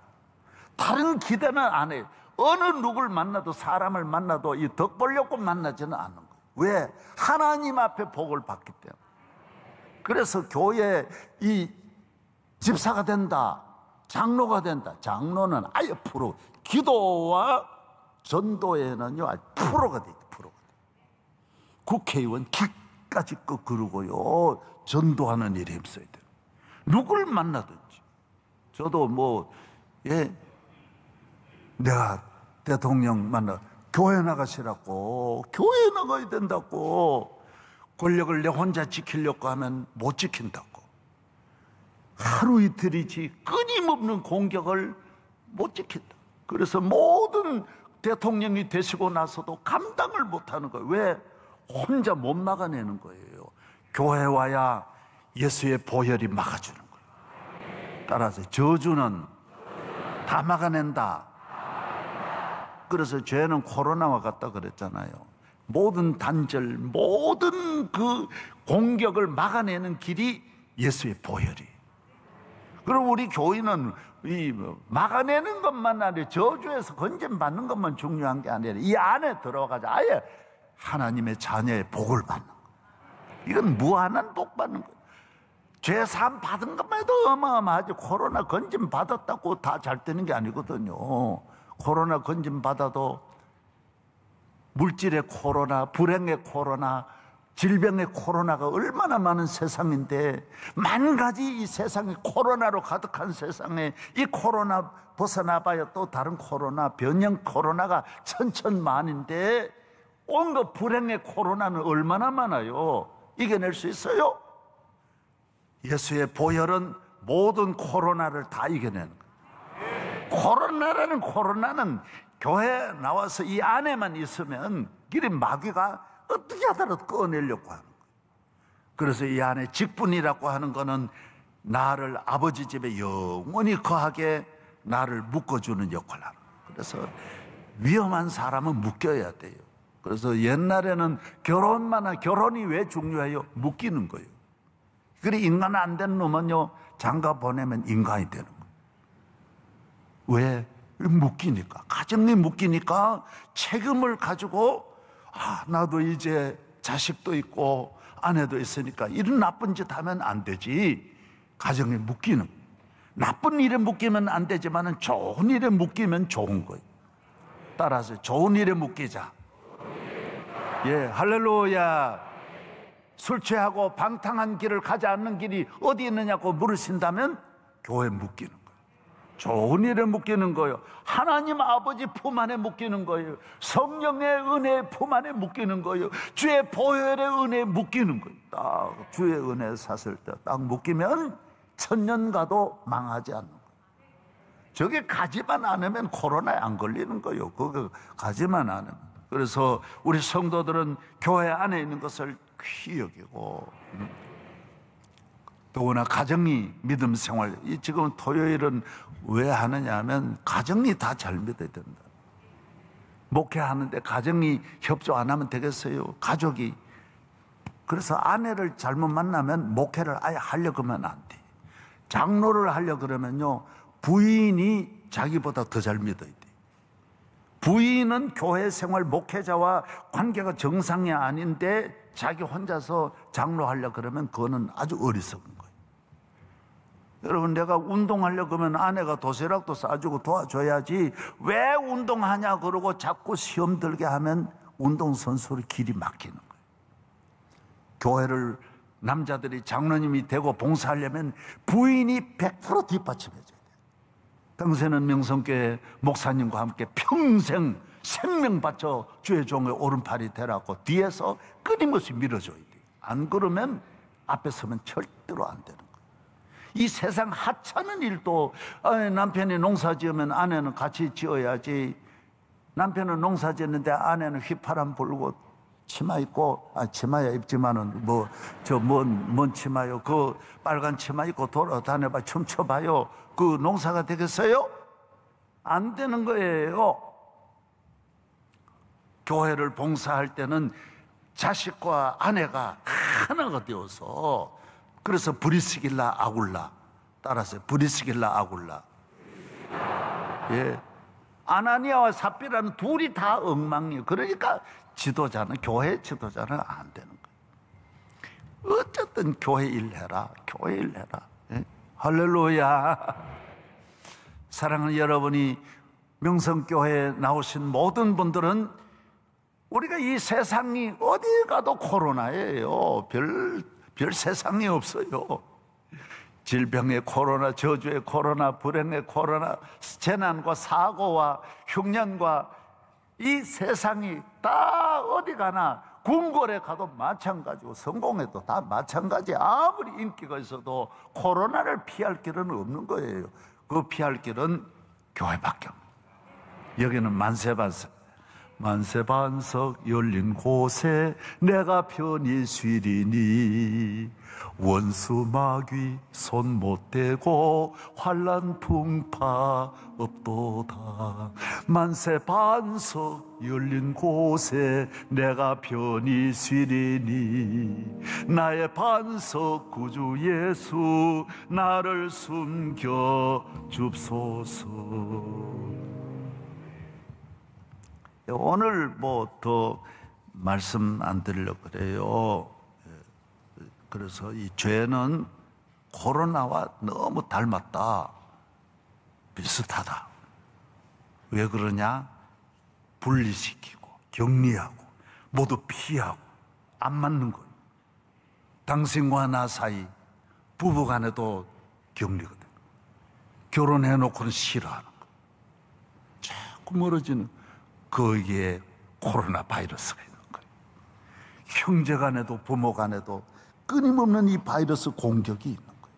다른 기대는 안 해요. 어느 누굴 만나도, 사람을 만나도 이 덕 보려고 만나지는 않는 거예요. 왜? 하나님 앞에 복을 받기 때문에. 그래서 교회 이 집사가 된다, 장로가 된다. 장로는 아예 프로. 기도와 전도에는요 아주 프로가 돼 있다. 프로가 돼. 국회의원 기까지 그러고요 전도하는 일에 힘써야 돼요. 누굴 만나든지. 저도 내가 대통령 만나 교회 나가시라고, 교회 나가야 된다고, 권력을 내 혼자 지키려고 하면 못 지킨다고, 하루 이틀이지 끊임없는 공격을 못 지킨다. 그래서 모든 대통령이 되시고 나서도 감당을 못하는 거예요. 왜? 혼자 못 막아내는 거예요. 교회 와야 예수의 보혈이 막아주는 거예요. 따라서 저주는 다 막아낸다. 그래서 죄는 코로나와 같다 그랬잖아요. 모든 단절, 모든 그 공격을 막아내는 길이 예수의 보혈이. 그리고 우리 교인은 막아내는 것만 아니라 저주에서 건짐받는 것만 중요한 게 아니라 이 안에 들어가서 아예 하나님의 자녀의 복을 받는 거예요. 이건 무한한 복 받는 거예요. 죄 사함 받은 것만 해도 어마어마하지. 코로나 건짐 받았다고 다 잘 되는 게 아니거든요. 코로나 건짐 받아도 물질의 코로나, 불행의 코로나, 질병의 코로나가 얼마나 많은 세상인데, 만 가지 이 세상이 코로나로 가득한 세상에 이 코로나 벗어나봐야 또 다른 코로나, 변형 코로나가 천천만인데 온갖 불행의 코로나는 얼마나 많아요. 이겨낼 수 있어요? 예수의 보혈은 모든 코로나를 다 이겨내는 거예요. 코로나는 교회 나와서 이 안에만 있으면 길이 마귀가 어떻게 하더라도 꺼내려고 하는 거예요. 그래서 이 안에 직분이라고 하는 거는 나를 아버지 집에 영원히 거하게 나를 묶어주는 역할을 하는 거예요. 그래서 위험한 사람은 묶여야 돼요. 그래서 옛날에는 결혼이 왜 중요해요? 묶이는 거예요. 그래 인간 안 된 놈은요 장가 보내면 인간이 되는 거예요. 왜? 묶이니까, 가정이 묶이니까 책임을 가지고 나도 이제 자식도 있고 아내도 있으니까 이런 나쁜 짓 하면 안 되지. 가정에 묶이는, 나쁜 일에 묶이면 안 되지만 좋은 일에 묶이면 좋은 거예요. 따라서 좋은 일에 묶이자. 예, 할렐루야. 술 취하고 방탕한 길을 가지 않는 길이 어디 있느냐고 물으신다면 교회에 묶이는 거예요. 좋은 일에 묶이는 거예요. 하나님 아버지 품 안에 묶이는 거예요. 성령의 은혜 품 안에 묶이는 거예요. 주의 보혈의 은혜에 묶이는 거예요. 딱 주의 은혜 샀을 때 딱 묶이면 천년 가도 망하지 않는 거예요. 저게 가지만 않으면 코로나에 안 걸리는 거예요. 그거 가지만 않으면. 그래서 우리 성도들은 교회 안에 있는 것을 귀히 여기고, 더구나 가정이 믿음 생활, 지금 토요일은 왜 하느냐 하면 가정이 다 잘 믿어야 된다. 목회하는데 가정이 협조 안 하면 되겠어요? 가족이. 그래서 아내를 잘못 만나면 목회를 아예 하려고 하면 안 돼. 장로를 하려고 그러면요, 부인이 자기보다 더 잘 믿어야 돼. 부인은 교회 생활 목회자와 관계가 정상이 아닌데 자기 혼자서 장로하려고 그러면 그거는 아주 어리석은 거예요. 여러분, 내가 운동하려고 하면 아내가 도시락도 싸주고 도와줘야지 왜 운동하냐 그러고 자꾸 시험 들게 하면 운동선수를 길이 막히는 거예요. 교회를 남자들이 장로님이 되고 봉사하려면 부인이 100% 뒷받침해줘야 돼요. 당시에는 명성교회 목사님과 함께 평생 생명 바쳐 주의 종의 오른팔이 되라고 뒤에서 끊임없이 밀어줘야 돼요. 안 그러면 앞에 서면 절대로 안 되는 거예요. 이 세상 하찮은 일도 남편이 농사 지으면 아내는 같이 지어야지. 남편은 농사 지었는데 아내는 휘파람 불고 치마 입고, 치마야 입지만은 뭔 치마요? 그 빨간 치마 입고 돌아다녀봐, 춤춰봐요. 그 농사가 되겠어요? 안 되는 거예요. 교회를 봉사할 때는 자식과 아내가 하나가 되어서, 그래서 브리스길라 아굴라, 따라서 브리스길라 아굴라. 예, 아나니아와 삽비라는 둘이 다 엉망이에요. 그러니까 지도자는, 교회 지도자는 안 되는 거예요. 어쨌든 교회 일해라, 교회 일해라. 예? 할렐루야. 사랑하는 여러분이 명성교회에 나오신 모든 분들은 우리가 이 세상이 어디 가도 코로나예요. 별 세상이 없어요. 질병의 코로나, 저주의 코로나, 불행의 코로나, 재난과 사고와 흉년과 이 세상이 다 어디 가나, 궁궐에 가도 마찬가지고 성공해도 다 마찬가지. 아무리 인기가 있어도 코로나를 피할 길은 없는 거예요. 그 피할 길은 교회밖에 없는 거예요. 여기는 만세반석 열린 곳에 내가 편히 쉬리니 원수 마귀 손 못 대고 환난 풍파 없도다. 만세반석 열린 곳에 내가 편히 쉬리니 나의 반석 구주 예수 나를 숨겨 줍소서. 오늘 더 말씀 안 드리려고 그래요. 그래서 이 죄는 코로나와 너무 닮았다, 비슷하다. 왜 그러냐? 분리시키고 격리하고 모두 피하고 안 맞는 거예요. 당신과 나 사이 부부간에도 격리거든. 결혼해놓고는 싫어하는 거예요. 자꾸 멀어지는, 거기에 코로나 바이러스가 있는 거예요. 형제간에도 부모간에도 끊임없는 이 바이러스 공격이 있는 거예요.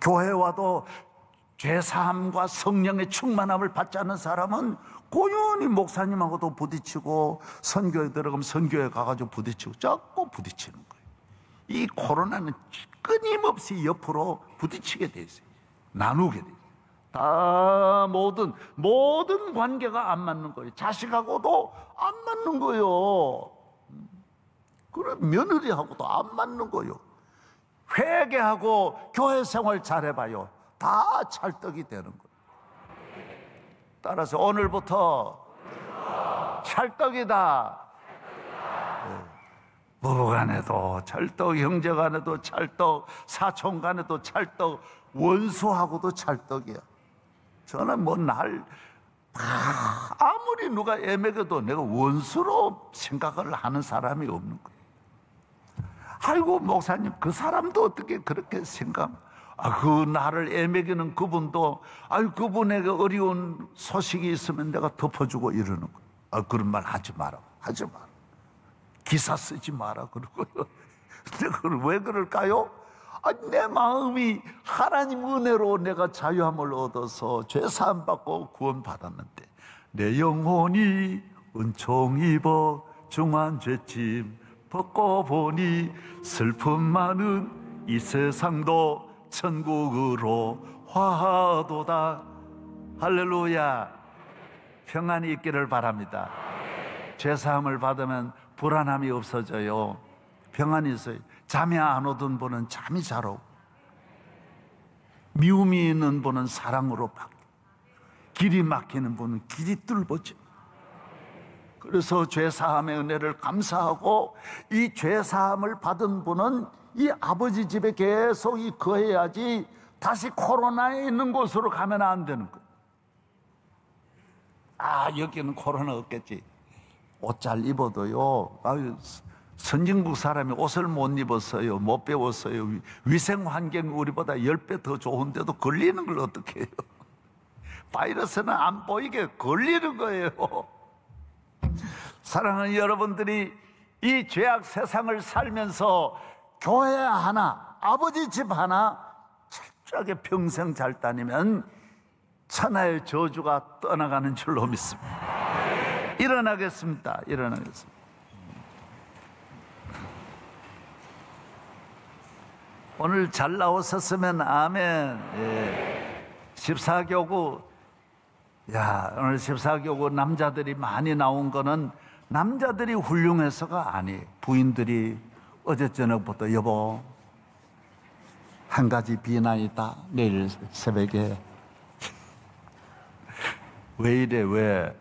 교회 와도 죄사함과 성령의 충만함을 받지 않는 사람은 고연히 목사님하고도 부딪히고, 선교에 들어가면 선교에 가가지고 부딪히고, 자꾸 부딪히는 거예요. 이 코로나는 끊임없이 옆으로 부딪히게 돼 있어요. 나누게 돼 있어요. 다 모든 관계가 안 맞는 거예요. 자식하고도 안 맞는 거예요. 그래, 며느리하고도 안 맞는 거예요. 회개하고 교회 생활 잘해봐요. 다 찰떡이 되는 거예요. 따라서 오늘부터 찰떡이다. 부부 간에도 찰떡, 형제 간에도 찰떡, 사촌 간에도 찰떡, 원수하고도 찰떡이야. 저는 뭐 아무리 누가 애매해도 내가 원수로 생각을 하는 사람이 없는 거예요. 아이고 목사님, 그 사람도 어떻게 그렇게 생각? 그 나를 애매기는 그분도, 그분에게 어려운 소식이 있으면 내가 덮어주고 이러는 거예요. 그런 말 하지 마라, 하지 마라. 기사 쓰지 마라 그러고요. 근데 왜 그럴까요? 내 마음이 하나님 은혜로 내가 자유함을 얻어서 죄 사함 받고 구원 받았는데, 내 영혼이 은총 입어 중한 죄짐 벗고 보니 슬픔 많은 이 세상도 천국으로 화하도다. 할렐루야. 평안이 있기를 바랍니다. 죄 사함을 받으면 불안함이 없어져요. 평안이 있어요. 잠이 안 오던 분은 잠이 잘 오고, 미움이 있는 분은 사랑으로 바뀌고, 길이 막히는 분은 길이 뚫어져. 그래서 죄사함의 은혜를 감사하고, 이 죄사함을 받은 분은 이 아버지 집에 계속 거해야지 다시 코로나에 있는 곳으로 가면 안 되는 거예요. 여기는 코로나 없겠지. 옷 잘 입어도요, 선진국 사람이 옷을 못 입었어요. 못 배웠어요. 위생 환경이 우리보다 10배 더 좋은데도 걸리는 걸 어떻게 해요? 바이러스는 안 보이게 걸리는 거예요. 사랑하는 여러분들이 이 죄악 세상을 살면서 교회 하나, 아버지 집 하나 철저하게 평생 잘 다니면 천하의 저주가 떠나가는 줄로 믿습니다. 일어나겠습니다. 일어나겠습니다. 오늘 잘 나오셨으면 아멘. 예. 14교구, 오늘 14교구 남자들이 많이 나온 거는 남자들이 훌륭해서가 아니에요. 부인들이 어제 저녁부터 여보, 한 가지 비난이 있다. 내일 새벽에. 왜 이래, 왜?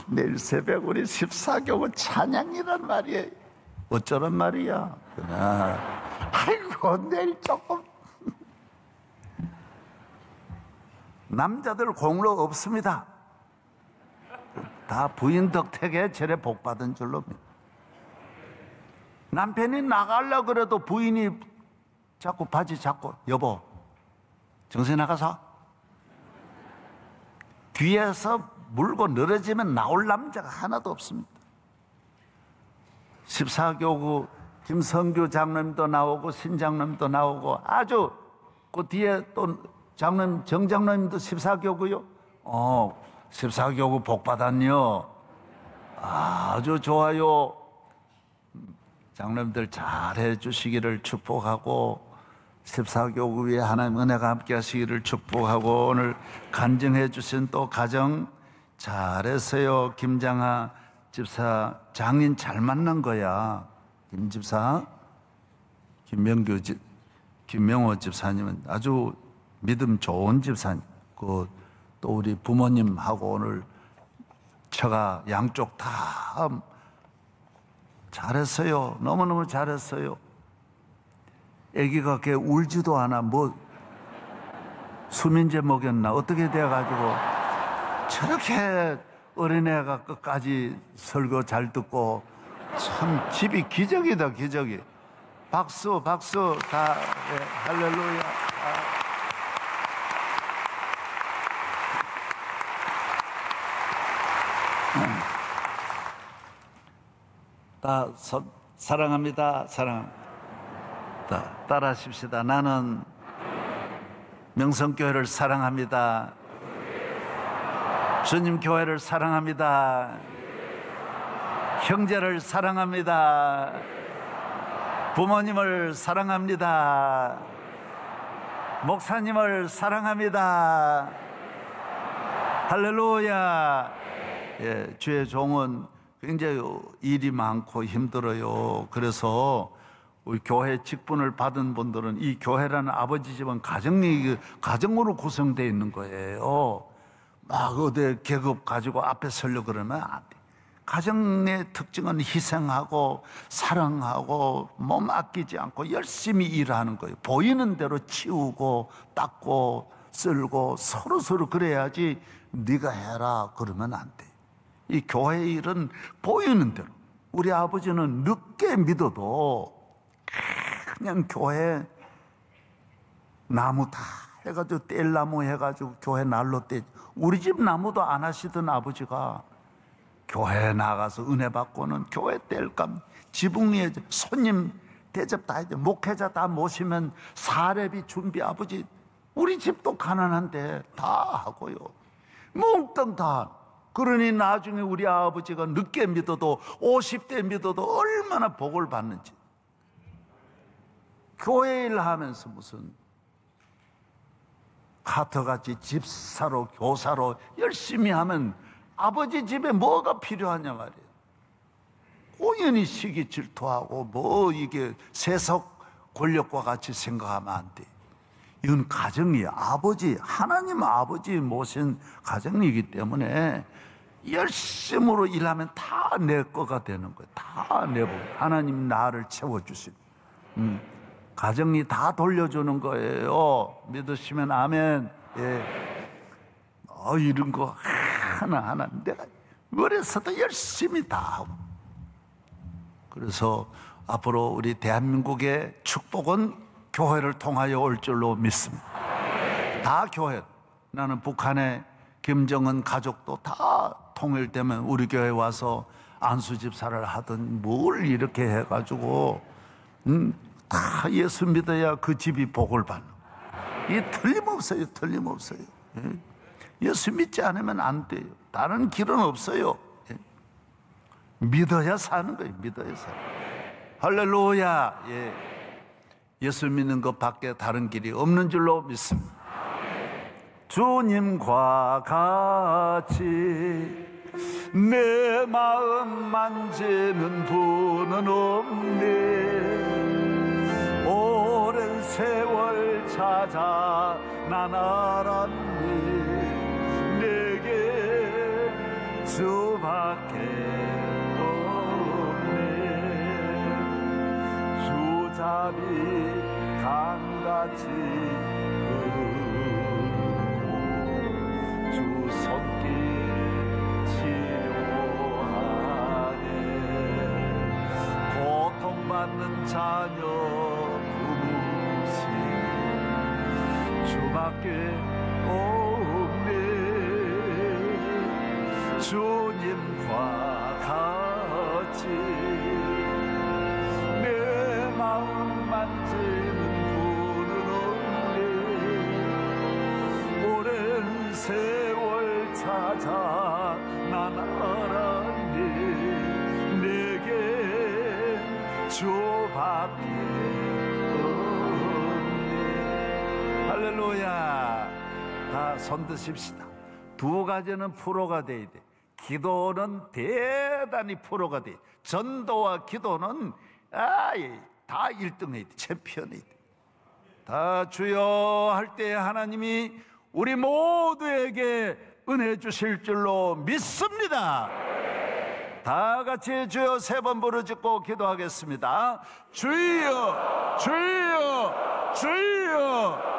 내일 새벽 우리 14교구 찬양이란 말이에요. 어쩌란 말이야. 아이고, 내일 조금. 남자들 공로 없습니다. 다 부인 덕택에 저래 복 받은 줄로 믿어요. 남편이 나가려고 그래도 부인이 자꾸 바지 잡고, 여보, 정신 나가서. 뒤에서 물고 늘어지면 나올 남자가 하나도 없습니다. 14교구 김성규 장로님도 나오고 신장로님도 나오고, 아주 그 뒤에 또 장로님 정장로님도 14교구요. 14교구 복 받았요. 아주 좋아요. 장로님들 잘해 주시기를 축복하고, 14교구 위에 하나님 은혜가 함께 하시기를 축복하고, 오늘 간증해 주신 또 가정 잘했어요. 김장하 집사, 장인 잘 만난 거야. 김 집사, 김명호 집사님은 아주 믿음 좋은 집사님. 또 우리 부모님하고 오늘 처가 양쪽 다 잘했어요. 너무너무 잘했어요. 아기가 걔 울지도 않아. 수면제 먹였나 어떻게 돼가지고 저렇게 어린애가 끝까지 설교 잘 듣고, 참 집이 기적이다, 기적이. 박수 다. 네, 할렐루야. 다 사랑합니다. 따라 하십시다. 나는 명성교회를 사랑합니다. 주님 교회를 사랑합니다. 형제를 사랑합니다. 부모님을 사랑합니다. 목사님을 사랑합니다. 할렐루야. 예, 주의 종은 굉장히 일이 많고 힘들어요. 그래서 우리 교회 직분을 받은 분들은 이 교회라는 아버지 집은 가정으로 구성되어 있는 거예요. 막 어디 계급 가지고 앞에 서려고 그러면 안 돼. 가정의 특징은 희생하고 사랑하고 몸 아끼지 않고 열심히 일하는 거예요. 보이는 대로 치우고 닦고 쓸고 서로 그래야지. 네가 해라 그러면 안 돼. 이 교회 일은 보이는 대로. 우리 아버지는 늦게 믿어도 그냥 교회 나무 다 해가지고 뗄나무 해가지고 교회 난로 떼. 우리 집 나무도 안 하시던 아버지가 교회에 나가서 은혜 받고는 교회 뗄감, 지붕 위에 손님 대접 다 해줘. 목회자 다 모시면 사례비 준비. 아버지 우리 집도 가난한데 다 하고요. 몽땅 다. 그러니 나중에 우리 아버지가 늦게 믿어도 50대 믿어도 얼마나 복을 받는지. 교회 일 하면서 무슨 카터같이 집사로 교사로 열심히 하면 아버지 집에 뭐가 필요하냐 말이에요. 고연히 시기 질투하고 뭐 이게 세속 권력과 같이 생각하면 안 돼. 이건 가정이 아버지, 하나님 아버지 모신 가정이기 때문에 열심으로 일하면 다 내 거가 되는 거예요. 다 내 복. 하나님 나를 채워주신 가정이 다 돌려주는 거예요. 믿으시면 아멘. 예. 이런 거 하나하나 내가 어려서도 열심히 다 하고. 그래서 앞으로 우리 대한민국의 축복은 교회를 통하여 올 줄로 믿습니다. 다 교회. 나는 북한의 김정은 가족도 다 통일되면 우리 교회 와서 안수집사를 하든 뭘 이렇게 해가지고 다 예수 믿어야 그 집이 복을 받는. 이게 틀림없어요. 틀림없어요. 예수 믿지 않으면 안 돼요. 다른 길은 없어요. 믿어야 사는 거예요. 믿어야 사는 거예요. 할렐루야. 예수 믿는 것 밖에 다른 길이 없는 줄로 믿습니다. 주님과 같이 내 마음 만지는 분은 없네. 오랜 세월 찾아 난 알았니. 내게 주밖에 없네. 주잡이 강같이 주 손길 치료하네. 고통받는 자녀 부모심 주밖에 없네. 주님과 같이 내 마음 만지는 분은 없네. 오랜 세월 찾아 난 알았니. 내게 주밖에 없네. 할렐루야. 다 손드십시다. 두 가지는 프로가 돼야 돼. 기도는 대단히 프로가 돼. 전도와 기도는 다 1등 해야 돼. 챔피언 해야 돼. 다 주여 할 때 하나님이 우리 모두에게 은혜 주실 줄로 믿습니다. 다 같이 주여 3번 부르짖고 기도하겠습니다. 주여, 주여, 주여.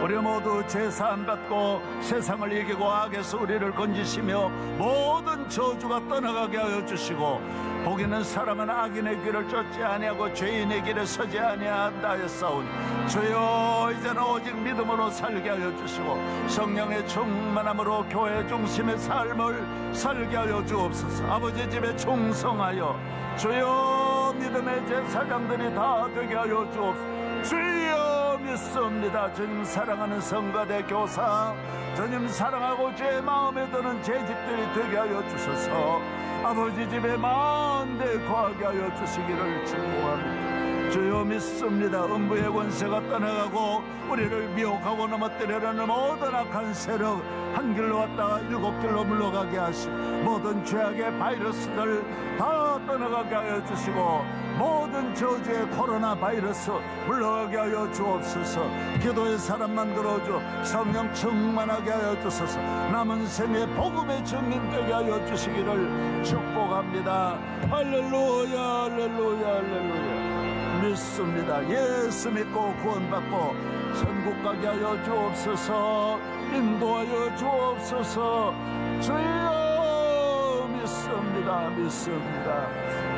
우리 모두 제사함 받고 세상을 이기고 악에서 우리를 건지시며 모든 저주가 떠나가게 하여 주시고, 복 있는 사람은 악인의 길을 쫓지 아니하고 죄인의 길에 서지 아니한다 하였사오니 주여 이제는 오직 믿음으로 살게 하여 주시고 성령의 충만함으로 교회 중심의 삶을 살게 하여 주옵소서. 아버지 집에 충성하여 주여 믿음의 제사장들이 다 되게 하여 주옵소서. 주여 믿습니다. 주님 사랑하는 성가대 교사, 주님 사랑하고 제 마음에 드는 제 집들이 되게 하여 주셔서 아버지 집에 만대 거하게 하여 주시기를 축복합니다. 주여 믿습니다. 음부의 권세가 떠나가고 우리를 미혹하고 넘어뜨리려는 모든 악한 세력 한 길로 왔다가 7길로 물러가게 하시고 모든 죄악의 바이러스들 다 떠나가게 하여 주시고 모든 저주의 코로나 바이러스 물러가게 하여 주옵소서. 기도의 사람 만들어줘 성령 충만하게 하여 주소서. 남은 생에 복음의 증인 되게 하여 주시기를 축복합니다. 할렐루야 할렐루야 할렐루야. 믿습니다. 예수 믿고 구원받고 천국 가게 하여 주옵소서. 인도하여 주옵소서. 주여 믿습니다. 믿습니다.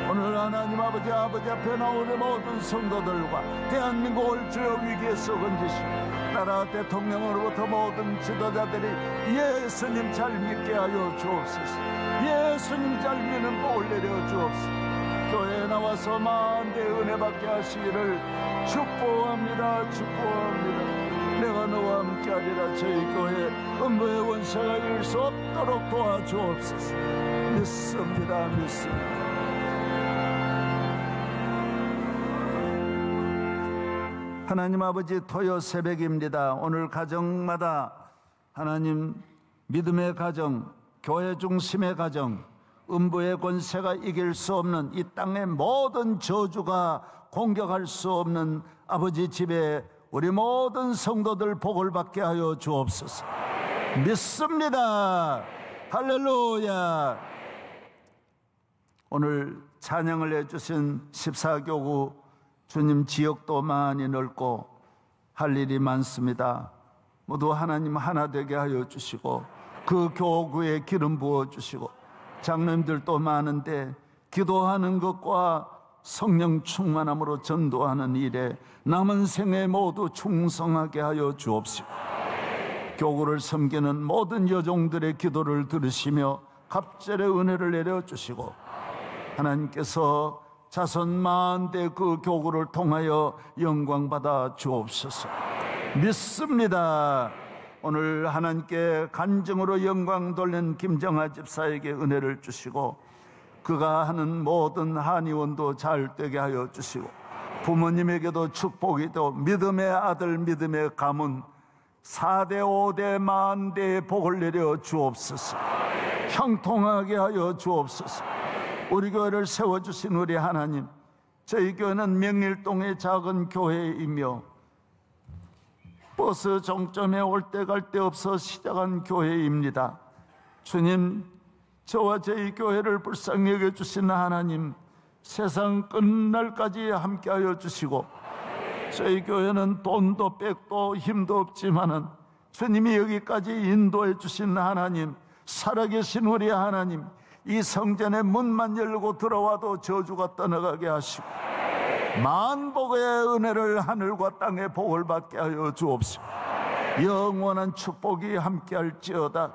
오늘 하나님 아버지 앞에 나오는 모든 성도들과 대한민국을 주여 위기에서 건지시고 나라 대통령으로부터 모든 지도자들이 예수님 잘 믿게 하여 주옵소서. 예수님 잘 믿는 복을 내려 주옵소서. 교회에 나와서 만대 은혜 받게 하시기를 축복합니다. 축복합니다. 내가 너와 함께하리라. 저희 교회 음부의 원수가 이길 수 없도록 도와주옵소서. 믿습니다. 믿습니다. 하나님 아버지, 토요 새벽입니다. 오늘 가정마다 하나님 믿음의 가정, 교회 중심의 가정, 음부의 권세가 이길 수 없는 이 땅의 모든 저주가 공격할 수 없는 아버지 집에 우리 모든 성도들 복을 받게 하여 주옵소서. 믿습니다. 할렐루야. 오늘 찬양을 해주신 14교구 주님 지역도 많이 넓고 할 일이 많습니다. 모두 하나님 하나 되게 하여 주시고 그 교구에 기름 부어 주시고 장로님들도 많은데 기도하는 것과 성령 충만함으로 전도하는 일에 남은 생에 모두 충성하게 하여 주옵시고 교구를 섬기는 모든 여종들의 기도를 들으시며 갑절의 은혜를 내려주시고 하나님께서 자손 만대 그 교구를 통하여 영광받아 주옵소서. 믿습니다. 오늘 하나님께 간증으로 영광 돌린 김정아 집사에게 은혜를 주시고 그가 하는 모든 한의원도 잘 되게 하여 주시고 부모님에게도 축복이도 믿음의 아들 믿음의 가문 4대 5대 만대의 복을 내려 주옵소서. 형통하게 하여 주옵소서. 우리 교회를 세워주신 우리 하나님, 저희 교회는 명일동의 작은 교회이며 버스 종점에 올 때 갈 데 없어 시작한 교회입니다. 주님, 저와 저희 교회를 불쌍히 여겨주신 하나님, 세상 끝날까지 함께하여 주시고 저희 교회는 돈도 빽도 힘도 없지만은 주님이 여기까지 인도해 주신 하나님, 살아계신 우리 하나님, 이 성전의 문만 열고 들어와도 저주가 떠나가게 하시고 만복의 은혜를 하늘과 땅의 복을 받게 하여 주옵시고 영원한 축복이 함께할지어다.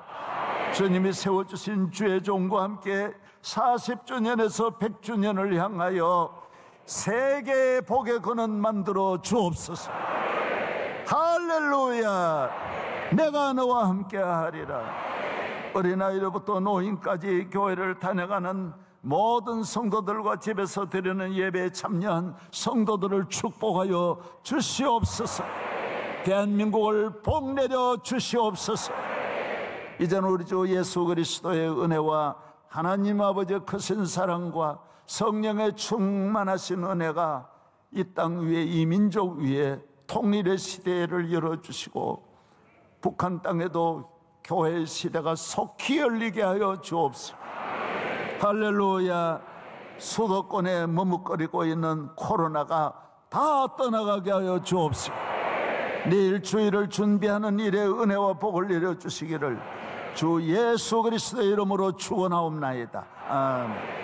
주님이 세워주신 주의 종과 함께 40주년에서 100주년을 향하여 세계의 복의 근원 만들어 주옵소서. 할렐루야. 내가 너와 함께 하리라. 어린아이로부터 노인까지 교회를 다녀가는 모든 성도들과 집에서 드리는 예배에 참여한 성도들을 축복하여 주시옵소서. 대한민국을 복내려 주시옵소서. 이제는 우리 주 예수 그리스도의 은혜와 하나님 아버지의 크신 사랑과 성령의 충만하신 은혜가 이 땅 위에, 이 민족 위에 통일의 시대를 열어주시고 북한 땅에도 교회의 시대가 속히 열리게 하여 주옵소서. 할렐루야. 수도권에 머뭇거리고 있는 코로나가 다 떠나가게 하여 주옵소서. 내일 주일을 준비하는 일에 은혜와 복을 내려주시기를 주 예수 그리스도의 이름으로 축원하옵나이다. 아멘.